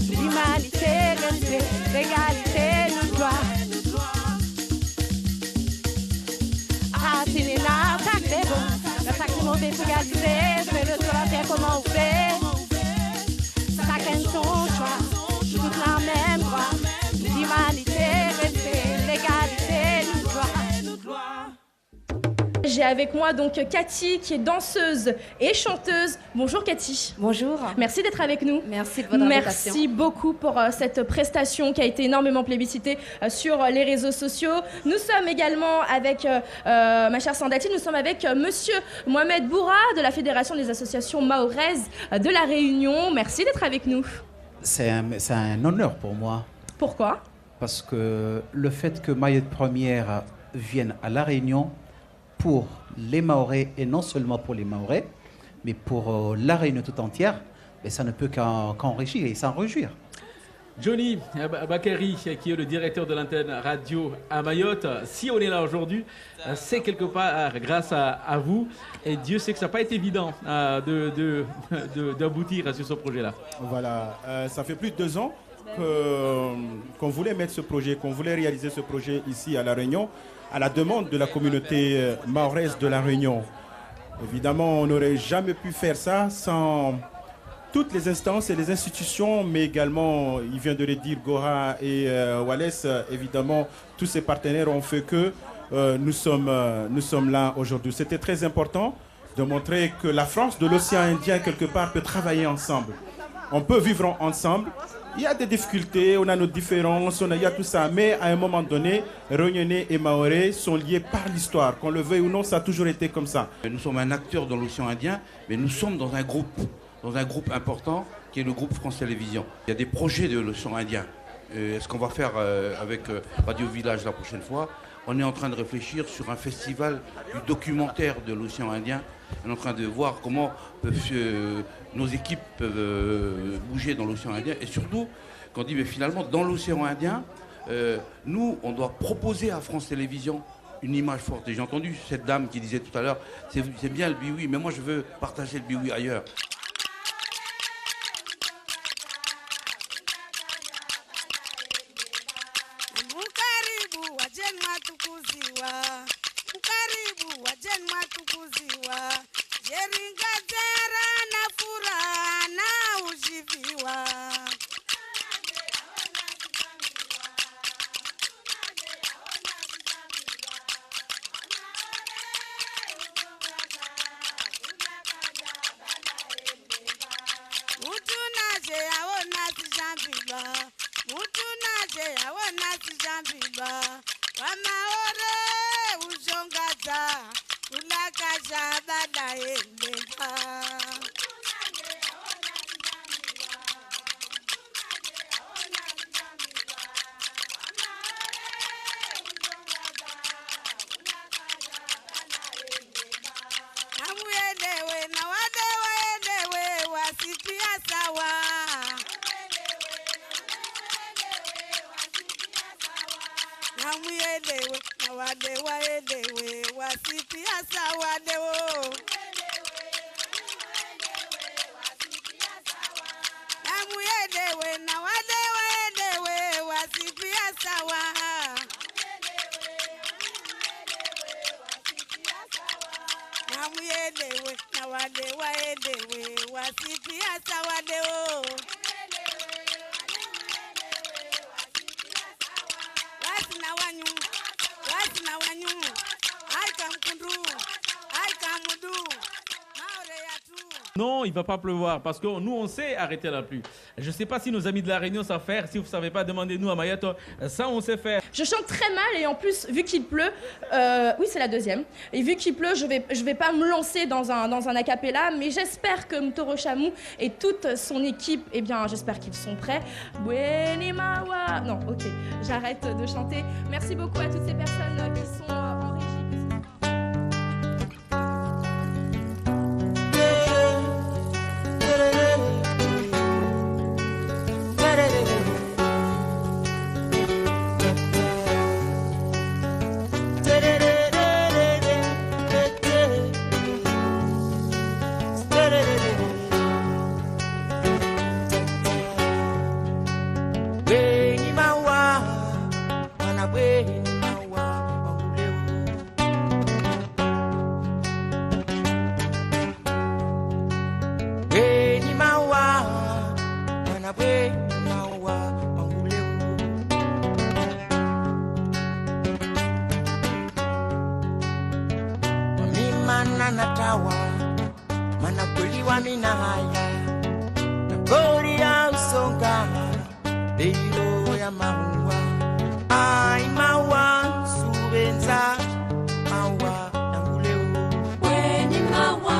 l'humanité, respect, l'égalité, nous doit. Ah, si les là, sacré bon, le sacré mauvais pour réaliser, fais le sur la terre, comment on fait? Chacun son choix, toute la même voie, l'humanité, respect, l'égalité, nous doit. J'ai avec moi donc Cathy qui est danseuse et chanteuse. Bonjour Cathy. Bonjour. Merci d'être avec nous. Merci de votre invitation. Merci beaucoup pour cette prestation qui a été énormément plébiscitée sur les réseaux sociaux. Nous sommes également avec ma chère Sandati, nous sommes avec monsieur Mohamed Boura de la Fédération des associations mahoraises de la Réunion. Merci d'être avec nous. C'est un honneur pour moi. Pourquoi ? Parce que le fait que Mayotte Première vienne à La Réunion pour les Mahorais, et non seulement pour les Mahorais, mais pour La Réunion tout entière, et ça ne peut qu'enrichir et s'en réjouir. Johnny Bakary, qui est le directeur de l'antenne radio à Mayotte, si on est là aujourd'hui, c'est quelque part grâce à vous. Et Dieu sait que ça n'a pas été évident d'aboutir sur ce projet-là. Voilà, ça fait plus de 2 ans qu'on voulait mettre ce projet, qu'on voulait réaliser ce projet ici à La Réunion, à la demande de la communauté mahoraise de La Réunion. Évidemment, on n'aurait jamais pu faire ça sans toutes les instances et les institutions, mais également, il vient de le dire, Gora et Wallace, évidemment, tous ces partenaires ont fait que nous sommes là aujourd'hui. C'était très important de montrer que la France de l'océan Indien, quelque part, peut travailler ensemble. On peut vivre ensemble. Il y a des difficultés, on a nos différences, il y a tout ça, mais à un moment donné, Réunionnais et Mahorais sont liés par l'histoire. Qu'on le veuille ou non, ça a toujours été comme ça. Nous sommes un acteur dans l'océan Indien, mais nous sommes dans un groupe important qui est le groupe France Télévisions. Il y a des projets de l'océan Indien. Ce qu'on va faire avec Radio Village la prochaine fois, on est en train de réfléchir sur un festival du documentaire de l'océan Indien. On est en train de voir comment nos équipes peuvent bouger dans l'océan Indien. Et surtout, quand on dit mais finalement, dans l'océan Indien, nous, on doit proposer à France Télévisions une image forte. Et j'ai entendu cette dame qui disait tout à l'heure, c'est bien le biwi, mais moi je veux partager le biwi ailleurs. Non, il ne va pas pleuvoir parce que nous, on sait arrêter la pluie. Je ne sais pas si nos amis de La Réunion savent faire. Si vous ne savez pas, demandez-nous à Mayotte. Ça, on sait faire. Je chante très mal et en plus, vu qu'il pleut, oui, c'est la deuxième. Et vu qu'il pleut, je vais pas me lancer dans un a cappella, mais j'espère que Mtoro Chamou et toute son équipe, eh bien, j'espère qu'ils sont prêts. Buenimawa. Non, ok, j'arrête de chanter. Merci beaucoup à toutes ces personnes qui sont en régie. salawa mana kuliwa minaya Gori ya usonga Beiro ya maua Ai maua Subenza Maua Nanguleu Weni maua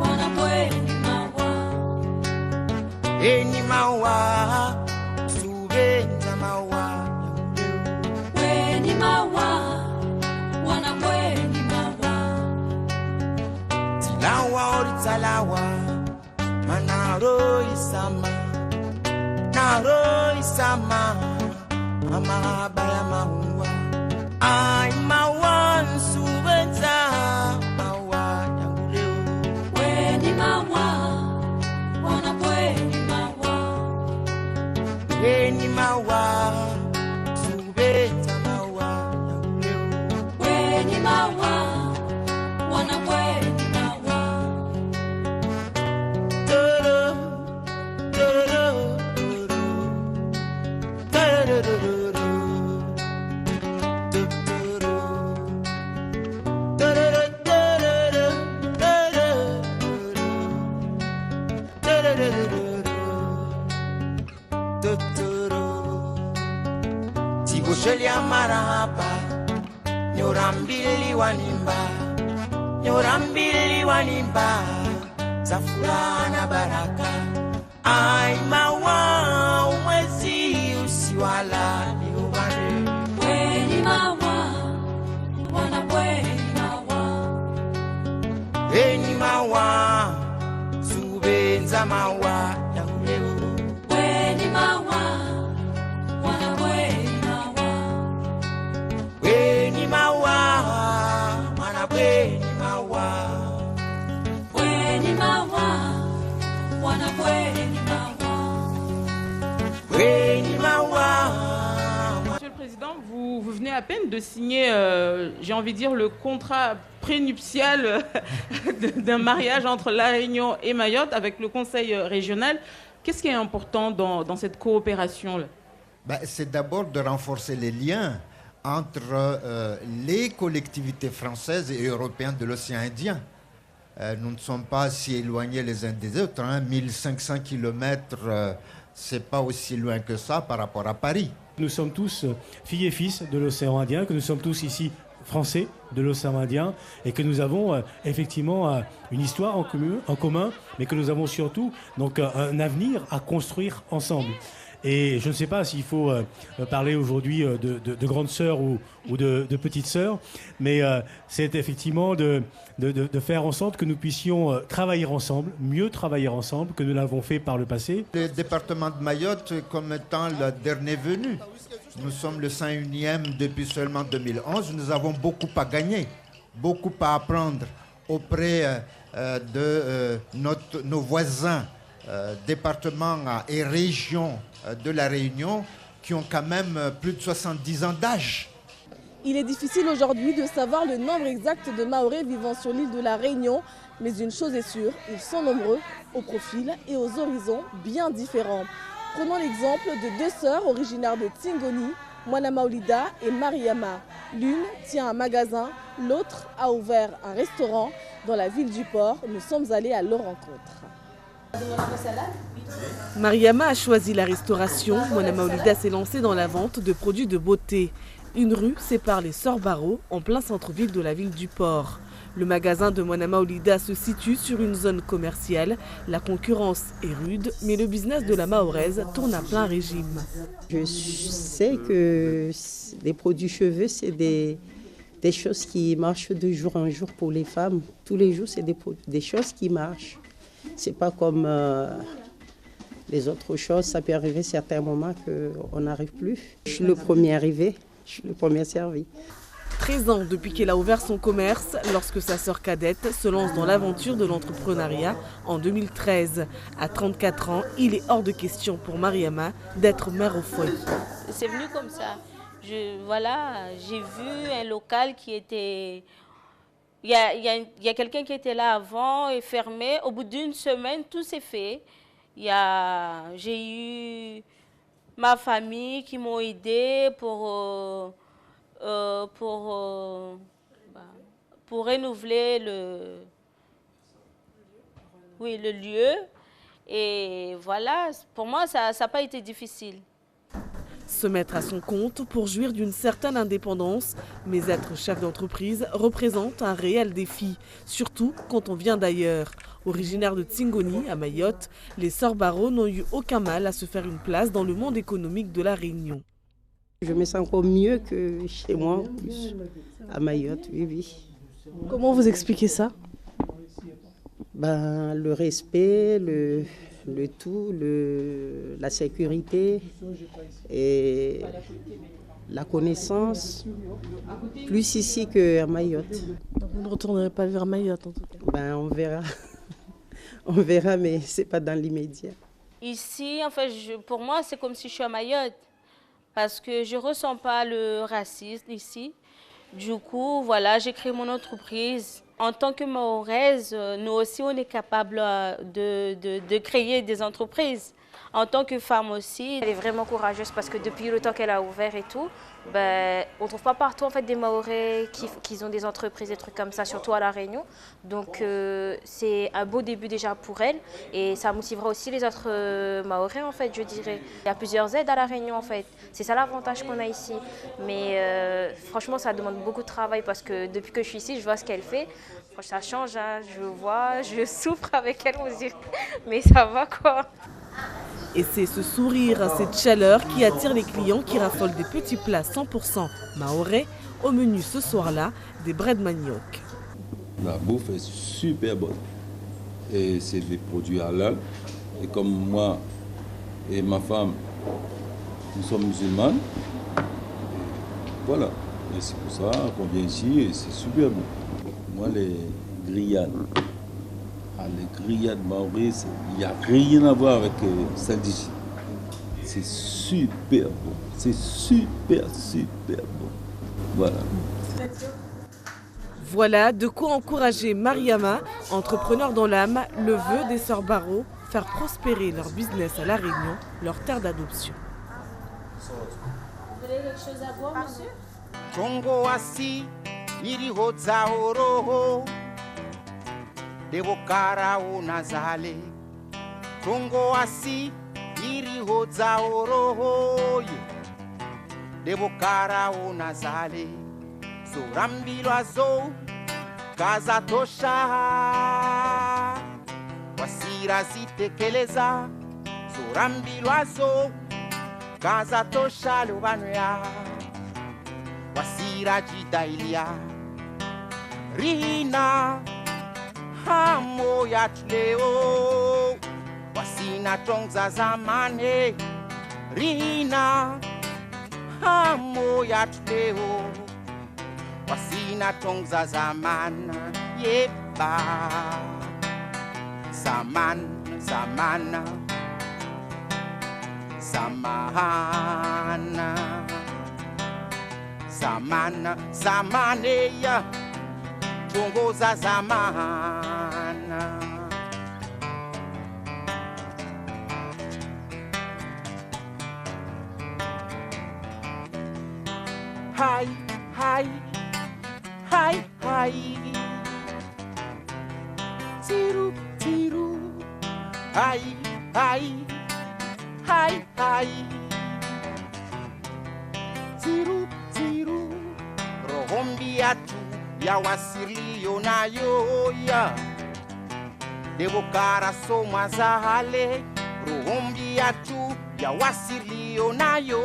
Wana weni maua Eni maua Subenza maua Weni maua Wana weni maua Tilawa ori talawa Manaro isama Naro isama Mama baya maua Ai maua Subenza Maua Nanguleu Weni maua Wana weni maua Weni maua Subenza maua Nanguleu Weni maua Wana weni maua Tigoshelia marahaba Nyorambili wanimba Nyorambili wanimba Zafurana baraka Ai mawa umwezi usiwala ni ubare Weni maua Wana weni maua Eni mawa Subenza mawa Nanguleu Weni maua Wana weni maua Weni mawa Mana weni mawa Weni maua Wana weni maua Weni mawa Monsieur le Président, vous venez à peine de signer, j'ai envie de dire, le contrat prénuptial d'un mariage entre La Réunion et Mayotte avec le Conseil régional. Qu'est-ce qui est important dans cette coopération-là? C'est d'abord de renforcer les liens entre les collectivités françaises et européennes de l'océan Indien. Nous ne sommes pas si éloignés les uns des autres. 1500 km, c'est pas aussi loin que ça par rapport à Paris. Nous sommes tous filles et fils de l'océan Indien, que nous sommes tous ici français de l'océan Indien et que nous avons effectivement une histoire en commun, mais que nous avons surtout donc, un avenir à construire ensemble. Et je ne sais pas s'il faut parler aujourd'hui de grandes sœurs ou de petites sœurs, mais c'est effectivement de faire en sorte que nous puissions travailler ensemble, mieux travailler ensemble que nous l'avons fait par le passé. Le département de Mayotte comme étant le dernier venu. Nous sommes le 101e depuis seulement 2011. Nous avons beaucoup à gagner, beaucoup à apprendre auprès de nos voisins, départements et régions de la Réunion qui ont quand même plus de 70 ans d'âge. Il est difficile aujourd'hui de savoir le nombre exact de Mahorais vivant sur l'île de la Réunion, mais une chose est sûre, ils sont nombreux, aux profils et aux horizons bien différents. Prenons l'exemple de deux sœurs originaires de Tingoni, Mwana Maolida et Mariama. L'une tient un magasin, l'autre a ouvert un restaurant dans la ville du port. Nous sommes allés à leur rencontre. Mariama a choisi la restauration, Mwana Maolida s'est lancée dans la vente de produits de beauté. Une rue sépare les Sœurs Barreau, en plein centre-ville de la ville du port. Le magasin de Mwana Maolida se situe sur une zone commerciale. La concurrence est rude, mais le business de la Mahoraise tourne à plein régime. Je sais que les produits cheveux, c'est des choses qui marchent de jour en jour pour les femmes. Tous les jours, c'est des choses qui marchent. C'est pas comme les autres choses. Ça peut arriver à certains moments qu'on n'arrive plus. Je suis le premier arrivé, je suis le premier servi. 13 ans depuis qu'elle a ouvert son commerce, lorsque sa sœur cadette se lance dans l'aventure de l'entrepreneuriat en 2013. À 34 ans, il est hors de question pour Mariama d'être mère au foyer. C'est venu comme ça. J'ai vu un local qui était... Il y a quelqu'un qui était là avant et fermé. Au bout d'une semaine, tout s'est fait. J'ai eu ma famille qui m'ont aidé pour pour renouveler le lieu. Et voilà, pour moi, ça n'a pas été difficile. Se mettre à son compte pour jouir d'une certaine indépendance, mais être chef d'entreprise représente un réel défi, surtout quand on vient d'ailleurs. Originaires de Tsingoni, à Mayotte, les sœurs Barreau n'ont eu aucun mal à se faire une place dans le monde économique de la Réunion. Je me sens encore mieux que chez moi, en plus, à Mayotte, oui. Comment vous expliquez ça? Le respect, le tout, la sécurité et la connaissance, plus ici qu'à Mayotte. Donc vous ne retournerez pas vers Mayotte en tout cas? On verra. On verra, mais ce n'est pas dans l'immédiat. Ici, en fait, pour moi, c'est comme si je suis à Mayotte. Parce que je ne ressens pas le racisme ici. Du coup, voilà, j'ai créé mon entreprise. En tant que Mahoraise, nous aussi, on est capable de créer des entreprises. En tant que femme aussi. Elle est vraiment courageuse parce que depuis le temps qu'elle a ouvert et tout, on ne trouve pas partout en fait, des Mahorais qui ont des entreprises, des trucs comme ça, surtout à La Réunion. Donc c'est un beau début déjà pour elle et ça motivera aussi les autres Mahorais en fait, je dirais. Il y a plusieurs aides à La Réunion en fait. C'est ça l'avantage qu'on a ici. Mais franchement, ça demande beaucoup de travail parce que depuis que je suis ici, je vois ce qu'elle fait. Ça change, hein. Je vois, je souffre avec elle, on dirait. Mais ça va quoi. Et c'est ce sourire, cette chaleur qui attire les clients qui raffolent des petits plats 100% mahorais. Au menu ce soir-là, des braies de manioc. La bouffe est super bonne. Et c'est des produits halal. Et comme moi et ma femme, nous sommes musulmanes, voilà. Et c'est pour ça qu'on vient ici et c'est super bon. Moi, les grillades. Les grillades maoris, il n'y a rien à voir avec celles d'ici. C'est super bon. C'est super bon. Voilà. Voilà de quoi encourager Mariama, entrepreneur dans l'âme, le vœu des sœurs Barreau, faire prospérer leur business à La Réunion, leur terre d'adoption. Vous voulez quelque chose à boire, monsieur? Tongo asi, iriho zaoroho. Devokara unazale Tongo asi iriho zaoroho Devokara unazale Sorambilwazo Kaza tosha Wasira zitekeleza Sorambilwazo Kaza tosha lubanwea Wasira jidailia Rina Hamo ya tuleo Wasina tongza zamane Rina Hamo ya tuleo Wasina tongza zamana Yeba Zamana Zamane ya Tongo za zamana Hai Tiru Hai Tiru Rohombi atu ya wasilio nayo ya Devokara soma zahale Rohombi atu ya wasilio nayo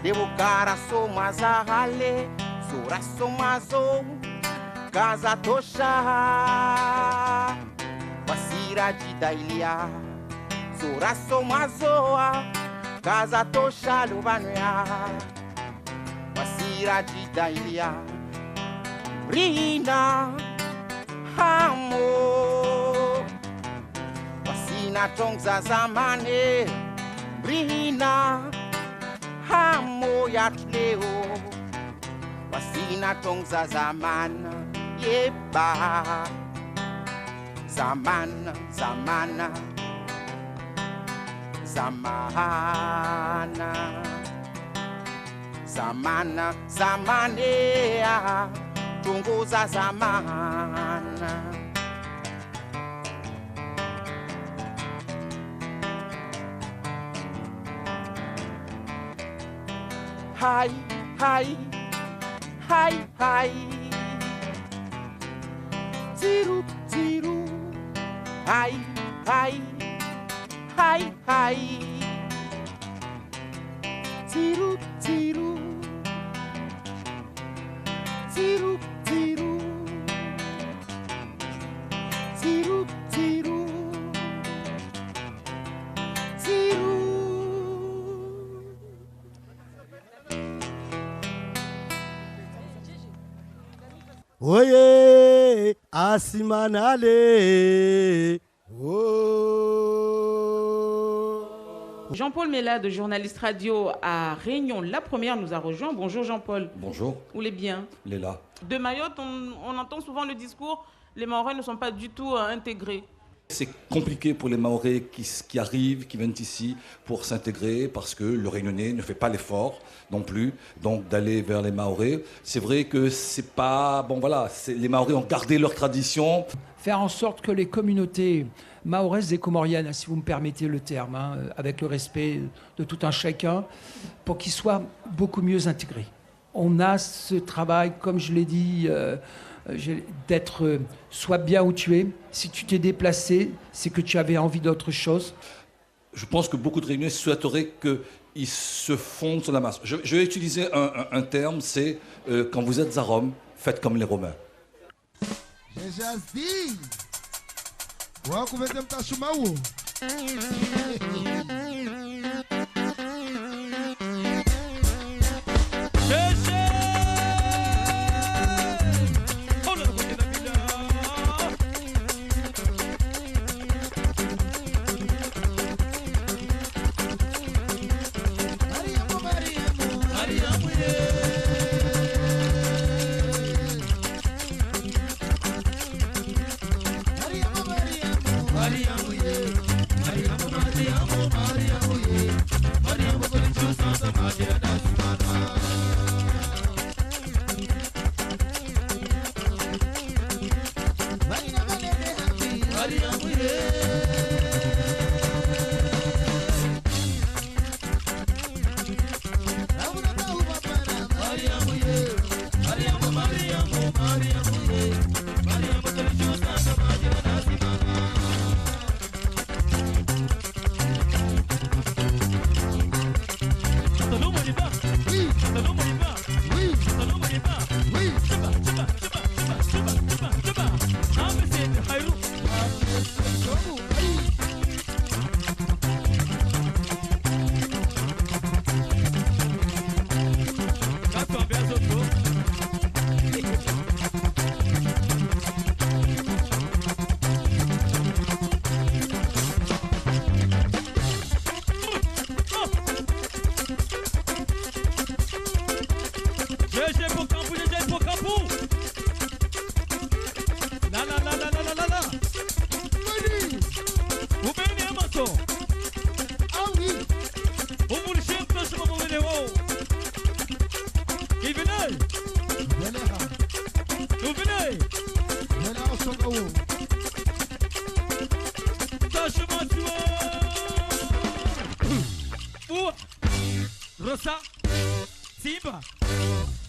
Devokara soma zahale Zora soma zo Kaza tosha Wasira jidailia Zora soma zoa Kaza tosha lubanwea Wasira jidailia Rina Hamo Wasina tongza zamane Rina Hamo ya tuleo Wasina tongza zamana Yeba Zamana Zamane tongoza zamana. Hai, hai, hai, hai. Tiru, tiru. Hai, hai, hai, hai. Tiru, tiru. Tiru, tiru. Tiru, tiru. Tiru. Oye, Asimanale. Jean-Paul Mélade, journaliste radio à Réunion, la première, nous a rejoint. Bonjour Jean-Paul. Bonjour. Vous l'êtes bien? Il est là. De Mayotte, on entend souvent le discours, les Mahorais ne sont pas du tout intégrés. C'est compliqué pour les Mahorais qui arrivent, qui viennent ici pour s'intégrer parce que le Réunionnais ne fait pas l'effort non plus, donc d'aller vers les Mahorais. C'est vrai que c'est pas... Bon voilà, les Mahorais ont gardé leur tradition. Faire en sorte que les communautés mahoraises et comoriennes, si vous me permettez le terme, avec le respect de tout un chacun, pour qu'ils soient beaucoup mieux intégrés. On a ce travail, comme je l'ai dit, d'être sois bien où tu es. Si tu t'es déplacé, c'est que tu avais envie d'autre chose. Je pense que beaucoup de Réunionnais souhaiteraient qu'ils se fondent sur la masse. Je vais utiliser un terme, c'est quand vous êtes à Rome, faites comme les Romains. Rosa, Simba,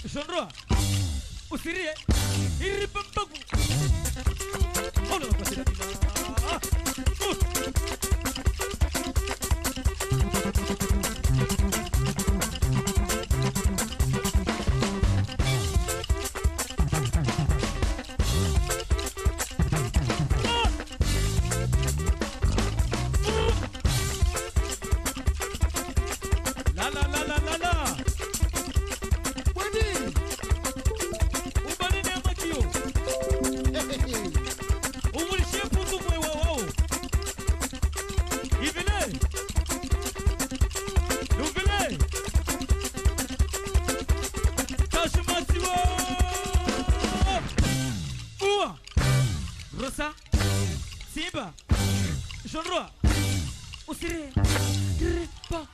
Genre, Usirie, Iripambagu. Oh no, Rosa, Simba, Genre, Usirie, Iripambagu.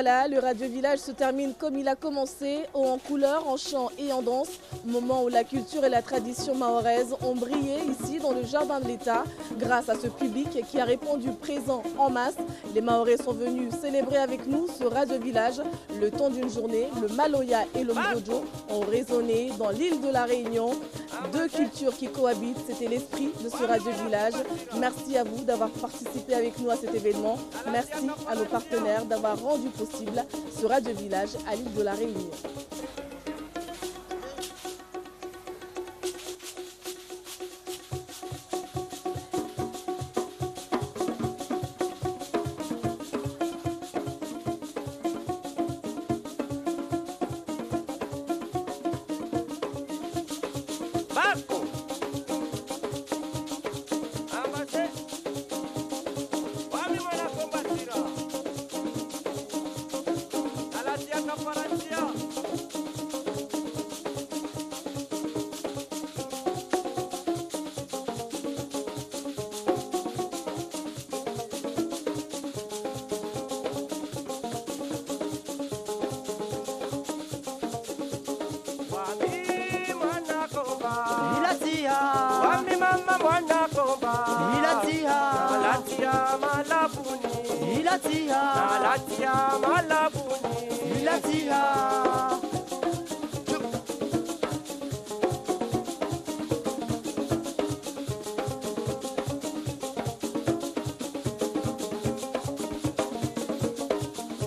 Voilà, le Radio Village se termine comme il a commencé, haut en couleur, en chant et en danse. Moment où la culture et la tradition mahoraise ont brillé ici dans le Jardin de l'État. Grâce à ce public qui a répondu présent en masse, les Mahorais sont venus célébrer avec nous ce Radio Village. Le temps d'une journée, le Maloya et le Mbrojo ont résonné dans l'île de la Réunion. Deux cultures qui cohabitent, c'était l'esprit de ce Radio Village. Merci à vous d'avoir participé avec nous à cet événement. Merci à nos partenaires d'avoir rendu possible ce Radio Village à l'île de la Réunion. Ilatia, wami mama mwana komba. Ilatia, Ilatia malabuni. Ilatia, Ilatia malabuni. Ilatia.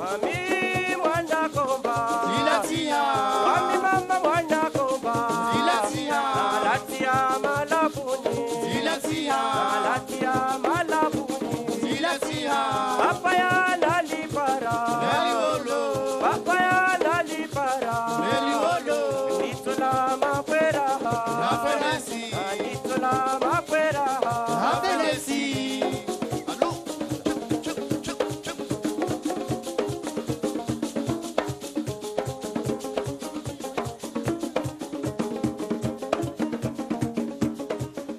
Wami mwana komba. Ilatia, wami mama mwana komba. Ilatia, Ilatia malabuni. Ilatia, Ilatia malabuni. Ilatia, papaya nalipara. Neliolo, papaya nalipara. Neliolo, nitola mapera. Nafenesi, nitola mapera. Nafenesi.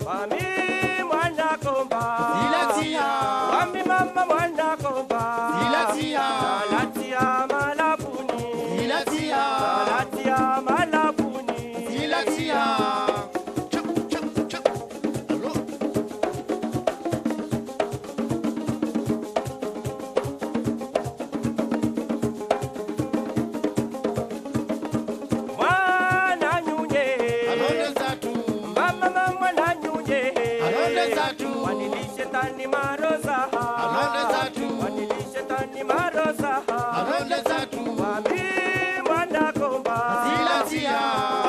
Wami mwana komba. Ilatia, wami mama mwana komba. Ilatia, Ilatia malabuni. Ilatia, Ilatia malabuni. Ilatia. Mwana nyunye. Alonde zatu. Mama mama na nyunye. Alonde zatu. Wanilishe tani maroza. Alonde zatu. Wanilishe tani maroza. Alonde zatu. Wami mwana komba. Ilatia,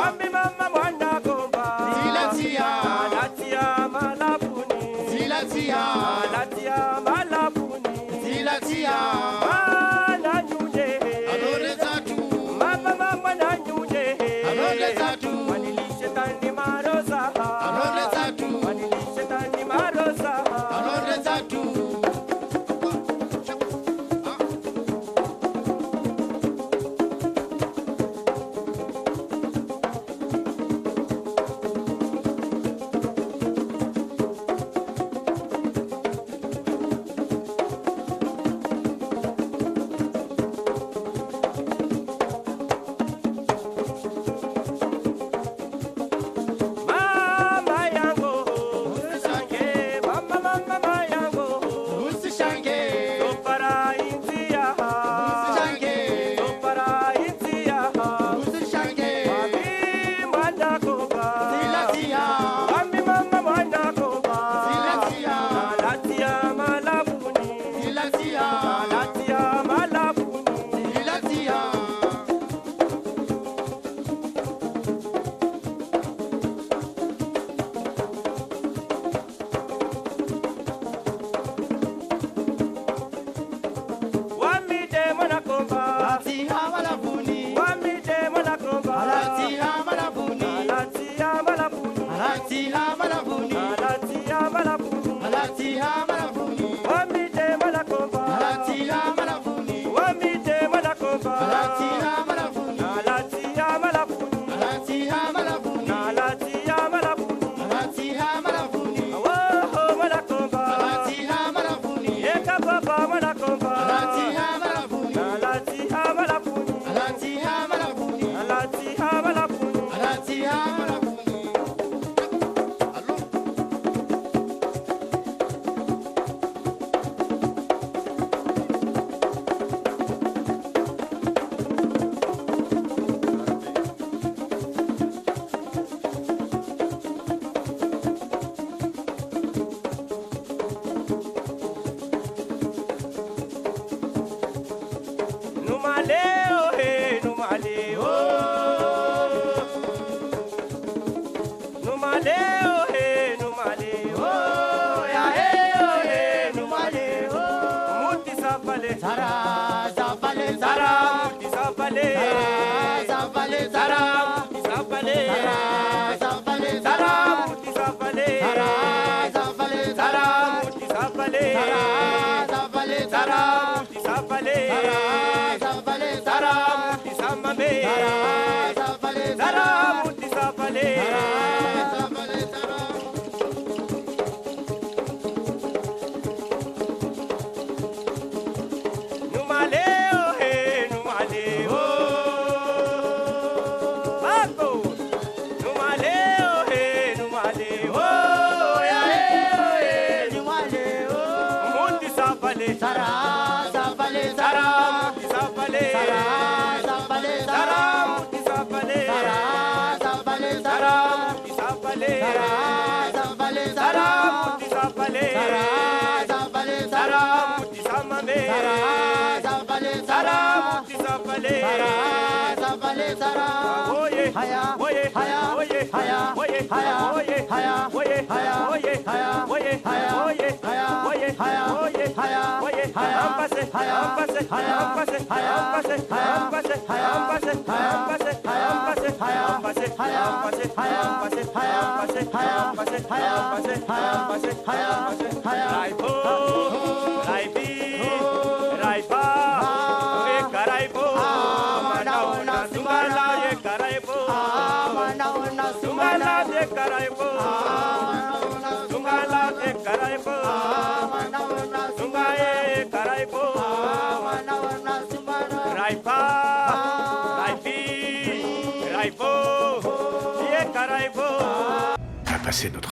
wami mama mwana komba. Ilatia, Ilatia malabuni. Ilatia, Ilatia malabuni. Ilatia, mwana nyunye. Alonde zatu. Mama mama na nyunye. Alonde zatu. Wanilishe tani maroza. Alonde zatu. Wanilishe tani maroza. Alonde zatu. Mama yango, usishange. Mama mama yango, usishange. Topara inzia, usishange. Topara inzia, usishange. Wami mwana komba. Ilatia, wami mama mwana komba. Ilatia, Ilatia malabuni. Ilatia, Ilatia malabuni. Ilatia. Wamide mwana komba. Alatia malabuni. Wamide mwana komba. Alatia malabuni. Alatia malabuni. Alatia malabuni. Alatia malabuni. Alatia malabuni. Wamide mwana komba. Alatia malabuni. Wamide mwana komba. Alatia malabuni. Alatia malabuni. Alatia malabuni. Alatia malabuni. Alatia malabuni. Awo mwana komba. Alatia malabuni. Eka baba mwana komba. Alatia malabuni. Alatia malabuni. Alatia malabuni. Alatia malabuni. Alatia malabuni. Numaleo he, numaleo. Numaleo he, numaleo. Ya he, oh he, numaleo. Muti sapale, zara, sapale, zara. Muti sapale, sapale, zara. Muti sapale, sapale, zara. Muti sapale, sapale, zara. Muti sapale, sapale, zara. Muti sapale, sapale, zara. Muti samame, sapale, zara. Muti sapale, sapale, zara. À passer notre